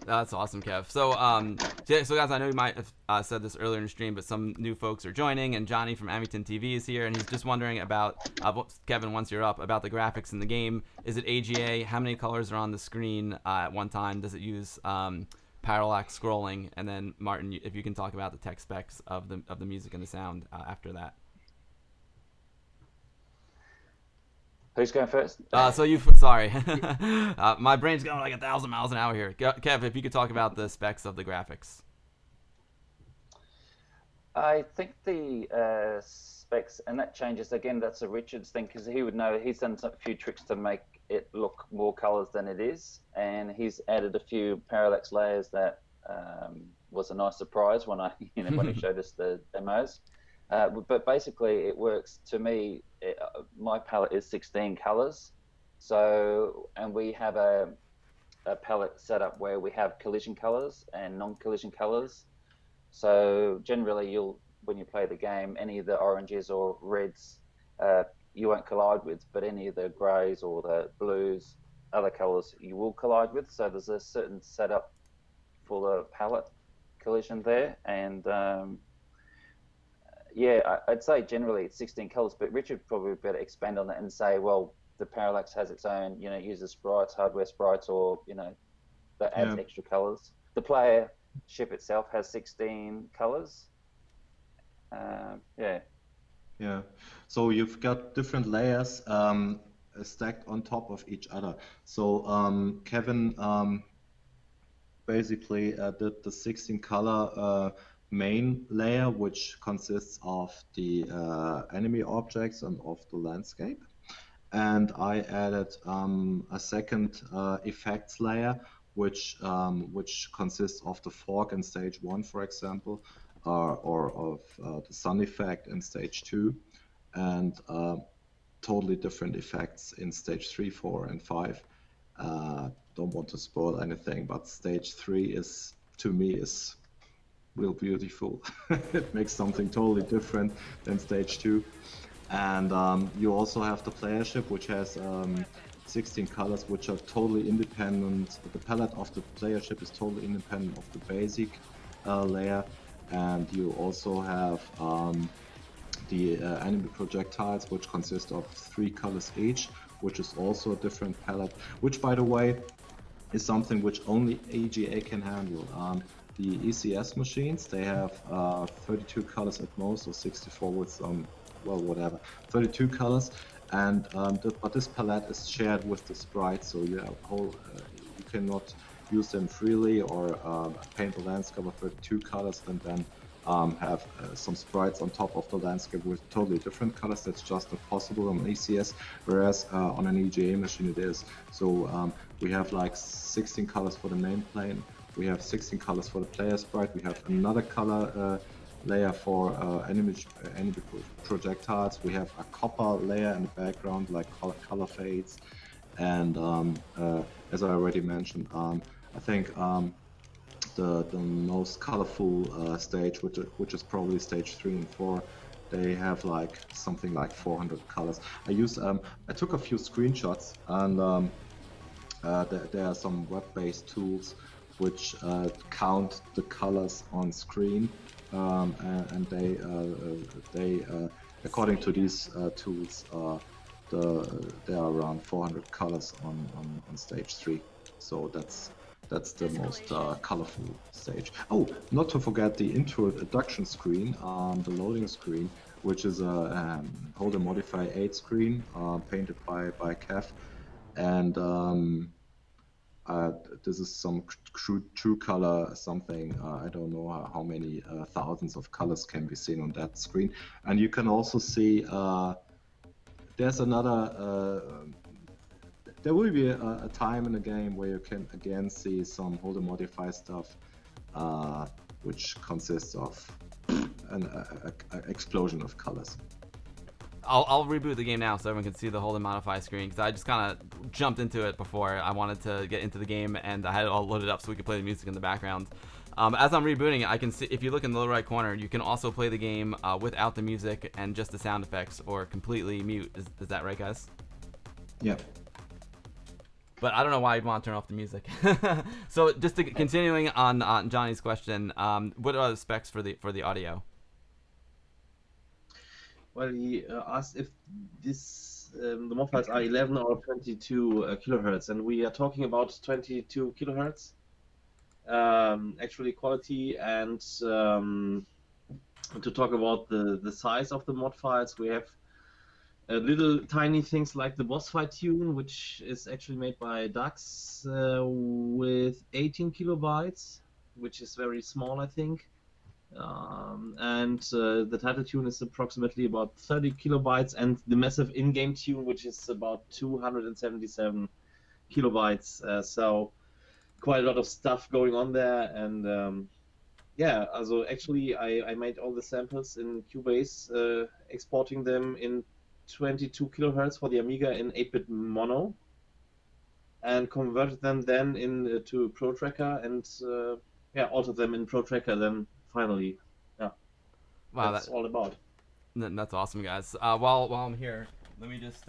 That's awesome, Kev. So, so guys, I know you might have said this earlier in the stream, but some new folks are joining, and Johnny from Amington TV is here, and he's just wondering about, Kevin, once you're up, about the graphics in the game. Is it AGA? How many colors are on the screen at one time? Does it use parallax scrolling? And then, Martin, if you can talk about the tech specs of the music and the sound after that. Who's going first? Sorry. My brain's going like 1,000 miles an hour here. Kev, if you could talk about the specs of the graphics. I think the specs, and that changes again, that's a Richard's thing, because he would know. He's done a few tricks to make it look more colors than it is, and he's added a few parallax layers that was a nice surprise when when he showed us the demos. But basically, it works to me. My palette is 16 colors, so, and we have a palette set up where we have collision colors and non-collision colors. So generally, when you play the game, any of the oranges or reds you won't collide with, but any of the greys or the blues, other colors, you will collide with. So there's a certain setup for the palette collision there, and yeah, I'd say generally it's 16 colors, but Richard probably better expand on that and say, well, the parallax has its own, uses sprites, hardware sprites, or, that adds extra colors. The player ship itself has 16 colors. Yeah. Yeah. So you've got different layers stacked on top of each other. So Kevin basically did the 16 color main layer, which consists of the enemy objects and of the landscape, and I added a second effects layer, which consists of the fog in stage 1, for example, or of the sun effect in stage 2, and totally different effects in stage 3, 4, and 5. Don't want to spoil anything, but stage 3 is, to me, is real beautiful. It makes something totally different than stage 2. And you also have the player ship, which has 16 colors which are totally independent. The palette of the player chip is totally independent of the basic layer, and you also have the enemy projectiles, which consist of 3 colors each, which is also a different palette, which by the way is something which only AGA can handle. The ECS machines, they have 32 colors at most, or 64 with well, whatever, 32 colors, and but this palette is shared with the sprites, so you have you cannot use them freely or paint the landscape with 32 colors and then have some sprites on top of the landscape with totally different colors. That's just not possible on ECS, whereas on an EGA machine it is. So we have like 16 colors for the main plane, we have 16 colors for the player sprite, we have another color layer for enemy projectiles, we have a copper layer in the background, like color fades, and as I already mentioned, I think the most colorful stage, which is probably stage 3 and 4, they have like something like 400 colors. I took a few screenshots, and there are some web-based tools which count the colors on screen, and they according to these tools, there are around 400 colors on stage 3. So that's the most colorful stage. Oh, not to forget the introduction screen, the loading screen, which is a Hold and Modify 8 screen, painted by Kev, and this is some true color something. I don't know how many thousands of colors can be seen on that screen, and you can also see there's another. There will be a time in the game where you can again see some Hold and Modify stuff, which consists of an explosion of colors. I'll reboot the game now so everyone can see the Hold and Modify screen, because I just kind of jumped into it before I wanted to get into the game, and I had it all loaded up so we could play the music in the background. As I'm rebooting it, I can see, if you look in the lower right corner, you can also play the game without the music and just the sound effects, or completely mute. Is that right, guys? Yeah. But I don't know why you'd want to turn off the music. So just continuing on Johnny's question, what are the specs for the audio? Well, he asked if the mod files are 11 or 22 kilohertz, and we are talking about 22 kilohertz. Actually, quality, and to talk about the size of the mod files, we have little tiny things like the boss fight tune, which is actually made by Dux with 18 kilobytes, which is very small, I think. And the title tune is approximately about 30 kilobytes, and the massive in-game tune, which is about 277 kilobytes. So quite a lot of stuff going on there, and yeah, also actually I made all the samples in Cubase, exporting them in 22 kilohertz for the Amiga in 8-bit mono, and converted them then into Pro Tracker, and yeah, altered them in Pro Tracker then finally. Yeah, Wow, that's all about. That's awesome, guys. While I'm here, let me just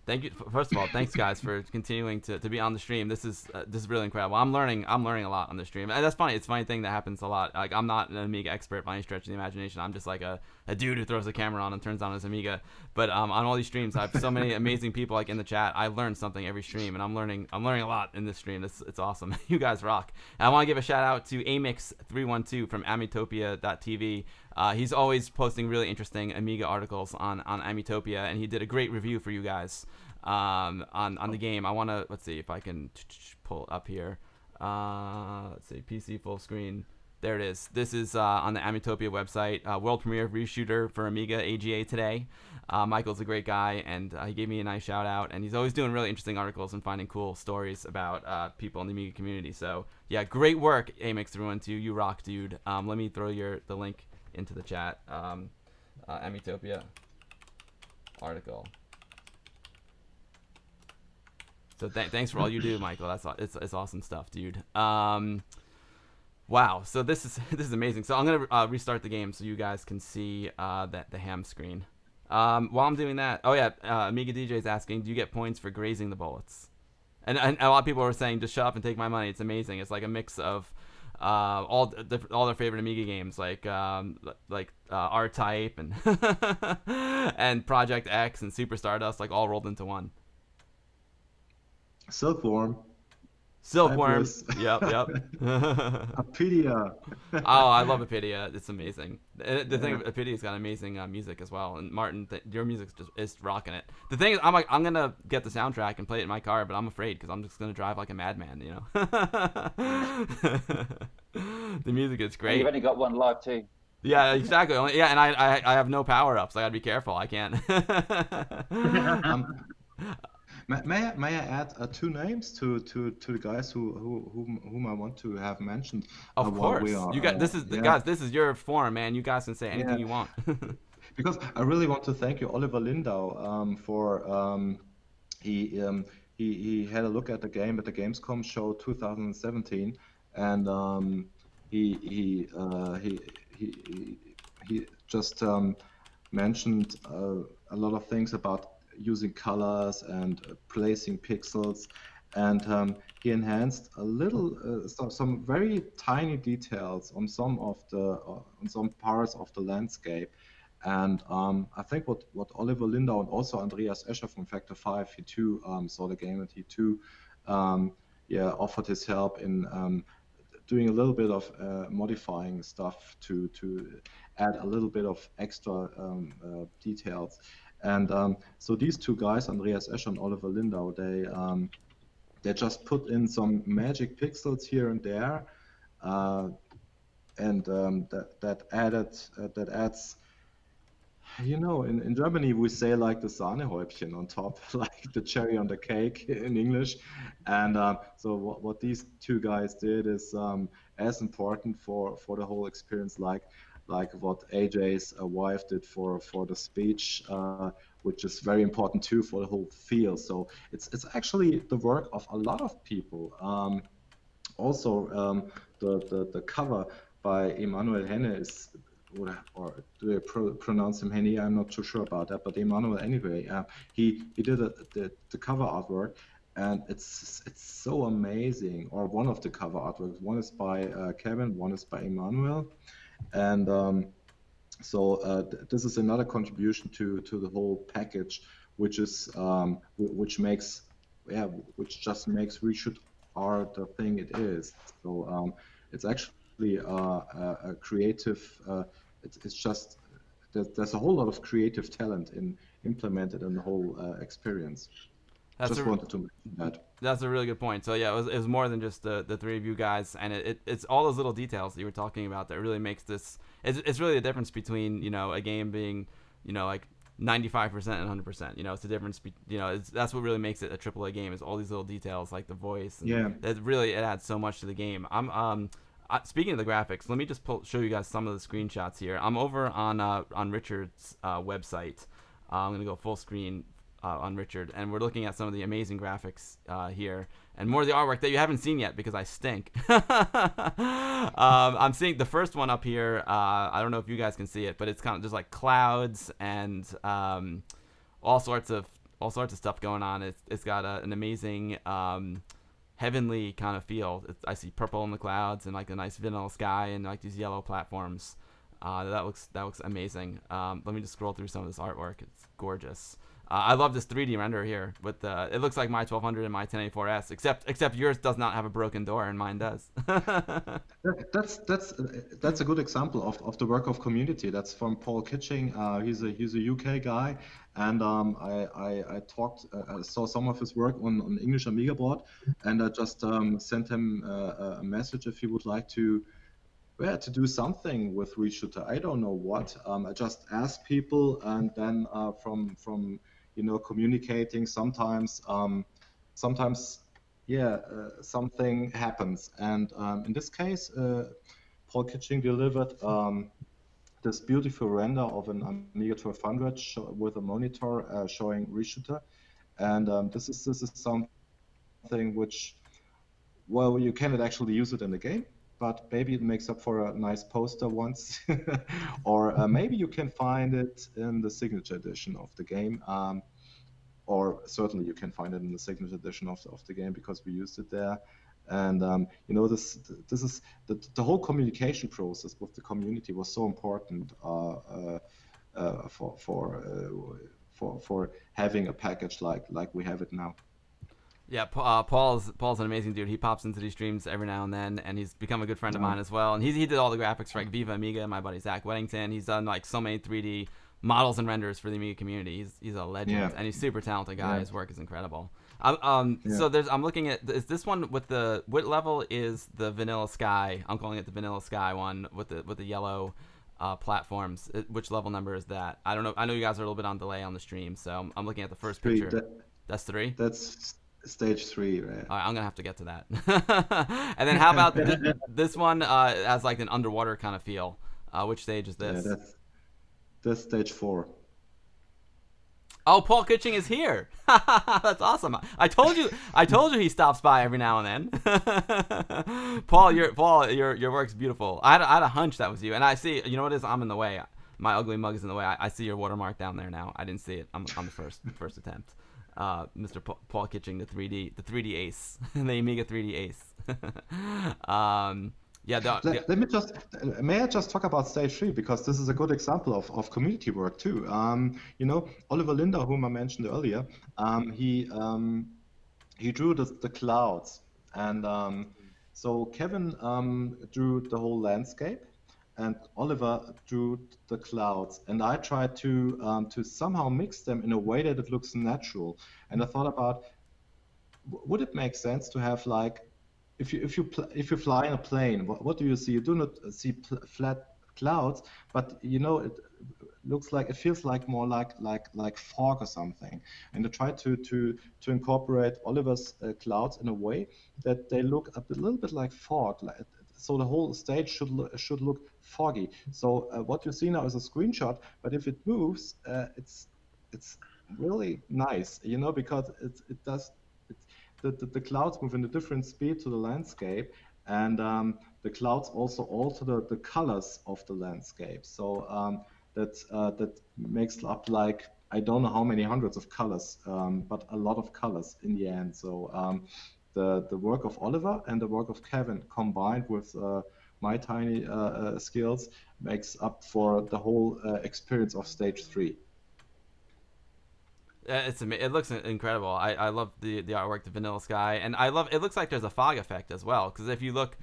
thank you. First of all, thanks guys for continuing to be on the stream. This is really incredible. I'm learning a lot on the stream, and that's funny. It's a funny thing that happens a lot. Like, I'm not an Amiga expert by any stretch of the imagination. I'm just like a dude who throws the camera on and turns on his Amiga. But on all these streams, I have so many amazing people like in the chat. I learn something every stream, and I'm learning a lot in this stream. It's awesome. You guys rock. And I want to give a shout out to Amix312 from Amitopia.tv. He's always posting really interesting Amiga articles on Amitopia, and he did a great review for you guys on the game. I want to, let's see if I can pull it up here. Let's see, PC full screen. There it is. This is on the Amitopia website. World premiere of Reshoot-R for Amiga AGA today. Michael's a great guy, and he gave me a nice shout out, and he's always doing really interesting articles and finding cool stories about people in the Amiga community. So yeah, great work, Amix312. You rock, dude. Let me throw the link into the chat. Amitopia article. So thanks for all you do, Michael. It's awesome stuff, dude. Wow. So this is amazing. So I'm gonna restart the game so you guys can see the ham screen. While I'm doing that, oh yeah, Amiga DJ is asking, do you get points for grazing the bullets? And a lot of people are saying, just shut up and take my money. It's amazing. It's like a mix of all their favorite Amiga games, like R-Type and and Project X and Super Stardust, like all rolled into one. Silkworm. Silkworm. Cypress. Yep. Apedia. Oh, I love Apedia. It's amazing. The thing, Apedia's got amazing music as well. And Martin, your music just is rocking it. The thing is, I'm gonna get the soundtrack and play it in my car, but I'm afraid because I'm just gonna drive like a madman, you know. The music is great. You've only got one life too. Yeah, exactly. Yeah, and I have no power ups. I gotta be careful. I can't. May I add two names to the guys whom I want to have mentioned? Of course. We are, you got this is guys. This is your forum, man. You guys can say anything you want. Because I really want to thank you, Oliver Lindau, for he had a look at the game at the Gamescom show 2017, and he just mentioned a lot of things about using colors and placing pixels, and he enhanced a little some very tiny details on some parts of the landscape. And I think what Oliver Lindau and also Andreas Escher from Factor 5, he too saw the game, and he too offered his help in doing a little bit of modifying stuff to add a little bit of extra details. And so these two guys, Andreas Escher and Oliver Lindau, they just put in some magic pixels here and there, and that adds. You know, in Germany we say like the Sahnehäubchen on top, like the cherry on the cake in English. And so what these two guys did is as important for the whole experience, like what AJ's wife did for the speech, which is very important too for the whole feel. So it's actually the work of a lot of people. Also, the cover by Emanuel Henne is, or do they pronounce him Henny? I'm not too sure about that, but Emanuel anyway. He did the cover artwork, and it's so amazing. Or one of the cover artworks. One is by Kevin, one is by Emanuel, and so this is another contribution to the whole package, which is which just makes Reshoot-R the thing it is. So it's actually a creative. It's just there's a whole lot of creative talent implemented in the whole experience. Wanted to mention that. That's a really good point. So yeah, it was more than just the three of you guys, and it's all those little details that you were talking about that really makes this. It's really the difference between a game being like 95% and 100%. It's the difference. That's what really makes it a AAA game, is all these little details like the voice. And it adds so much to the game. Speaking of the graphics, let me just show you guys some of the screenshots here. I'm over on Richard's website. I'm gonna go full screen on Richard, and we're looking at some of the amazing graphics here, and more of the artwork that you haven't seen yet because I stink. I'm seeing the first one up here. I don't know if you guys can see it, but it's kind of just like clouds and all sorts of stuff going on. It's got an amazing heavenly kind of feel. I see purple in the clouds and like a nice vanilla sky and like these yellow platforms. That looks amazing. Let me just scroll through some of this artwork. It's gorgeous. I love this 3D render here with it looks like my 1200 and my 1084S, except yours does not have a broken door and mine does. That's a good example of the work of community. That's from Paul Kitching. He's a UK guy, and I saw some of his work on English Amiga board, and I just sent him a message if he would like to do something with Reshoot-R. I don't know what. I just ask people, and then from communicating, sometimes something happens. And in this case, Paul Kitching delivered this beautiful render of an Amiga 1200 with a monitor showing Reshoot-R, and this is something which, well, you cannot actually use it in the game. but maybe it makes up for a nice poster once, or maybe you can find it in the signature edition of the game. Or certainly you can find it in the signature edition of the game because we used it there. And this is the whole communication process with the community was so important for having a package like we have it now. Yeah, Paul's an amazing dude. He pops into these streams every now and then, and he's become a good friend of mine as well. And he did all the graphics for like Viva Amiga. My buddy Zach Weddington. He's done like so many 3D models and renders for the Amiga community. He's a legend, and he's a super talented guy. His work is incredible. So I'm looking at, is this one with what level is the Vanilla Sky? I'm calling it the Vanilla Sky one with the yellow platforms. Which level number is that? I don't know. I know you guys are a little bit on delay on the stream, so I'm looking at the first picture. That's 3. That's stage 3, right? All right, I'm gonna have to get to that. And then how about this one has like an underwater kind of feel? Which stage is this? Yeah, that's stage 4. Oh, Paul Kitching is here. That's awesome. I told you he stops by every now and then. Paul, your work's beautiful. I had a hunch that was you, and I see. You know what it is? I'm in the way. My ugly mug is in the way. I see your watermark down there now. I didn't see it on the first attempt. Mr. Paul Kitching, the 3D ace, the Amiga 3D ace. May I just talk about stage 3, because this is a good example of community work too. Oliver Linder, whom I mentioned earlier, he drew the clouds, and so Kevin drew the whole landscape, and Oliver drew the clouds, and I tried to somehow mix them in a way that it looks natural. And I thought about, would it make sense to have, like, if you fly in a plane, what do you see? You do not see flat clouds, but it feels like more like fog or something. And I tried to incorporate Oliver's clouds in a way that they look a little bit like fog. So the whole stage should look foggy. So what you see now is a screenshot, but if it moves, it's really nice, because the clouds move in a different speed to the landscape, and the clouds also alter the colors of the landscape. So that makes up, like, I don't know how many hundreds of colors, but a lot of colors in the end. So the work of Oliver and the work of Kevin combined with my tiny skills makes up for the whole experience of stage 3. It looks incredible. I love the artwork, the Vanilla Sky, and it looks like there's a fog effect as well, because if you look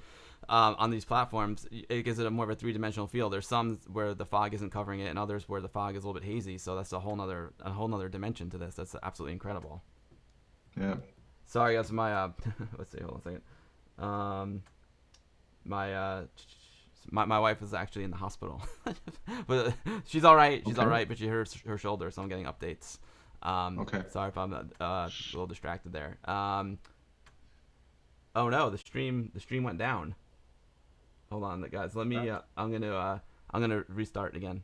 on these platforms, it gives it a more of a 3-dimensional feel. There's some where the fog isn't covering it, and others where the fog is a little bit hazy. So that's a whole nother dimension to this. That's absolutely incredible. Yeah. Sorry, guys. My let's see. Hold on a second. My wife is actually in the hospital, but she's all right. She's all right, but she hurt her shoulder, so I'm getting updates. Okay. Sorry if I'm a little distracted there. Oh no, the stream went down. Hold on, guys. Let me. I'm gonna restart again.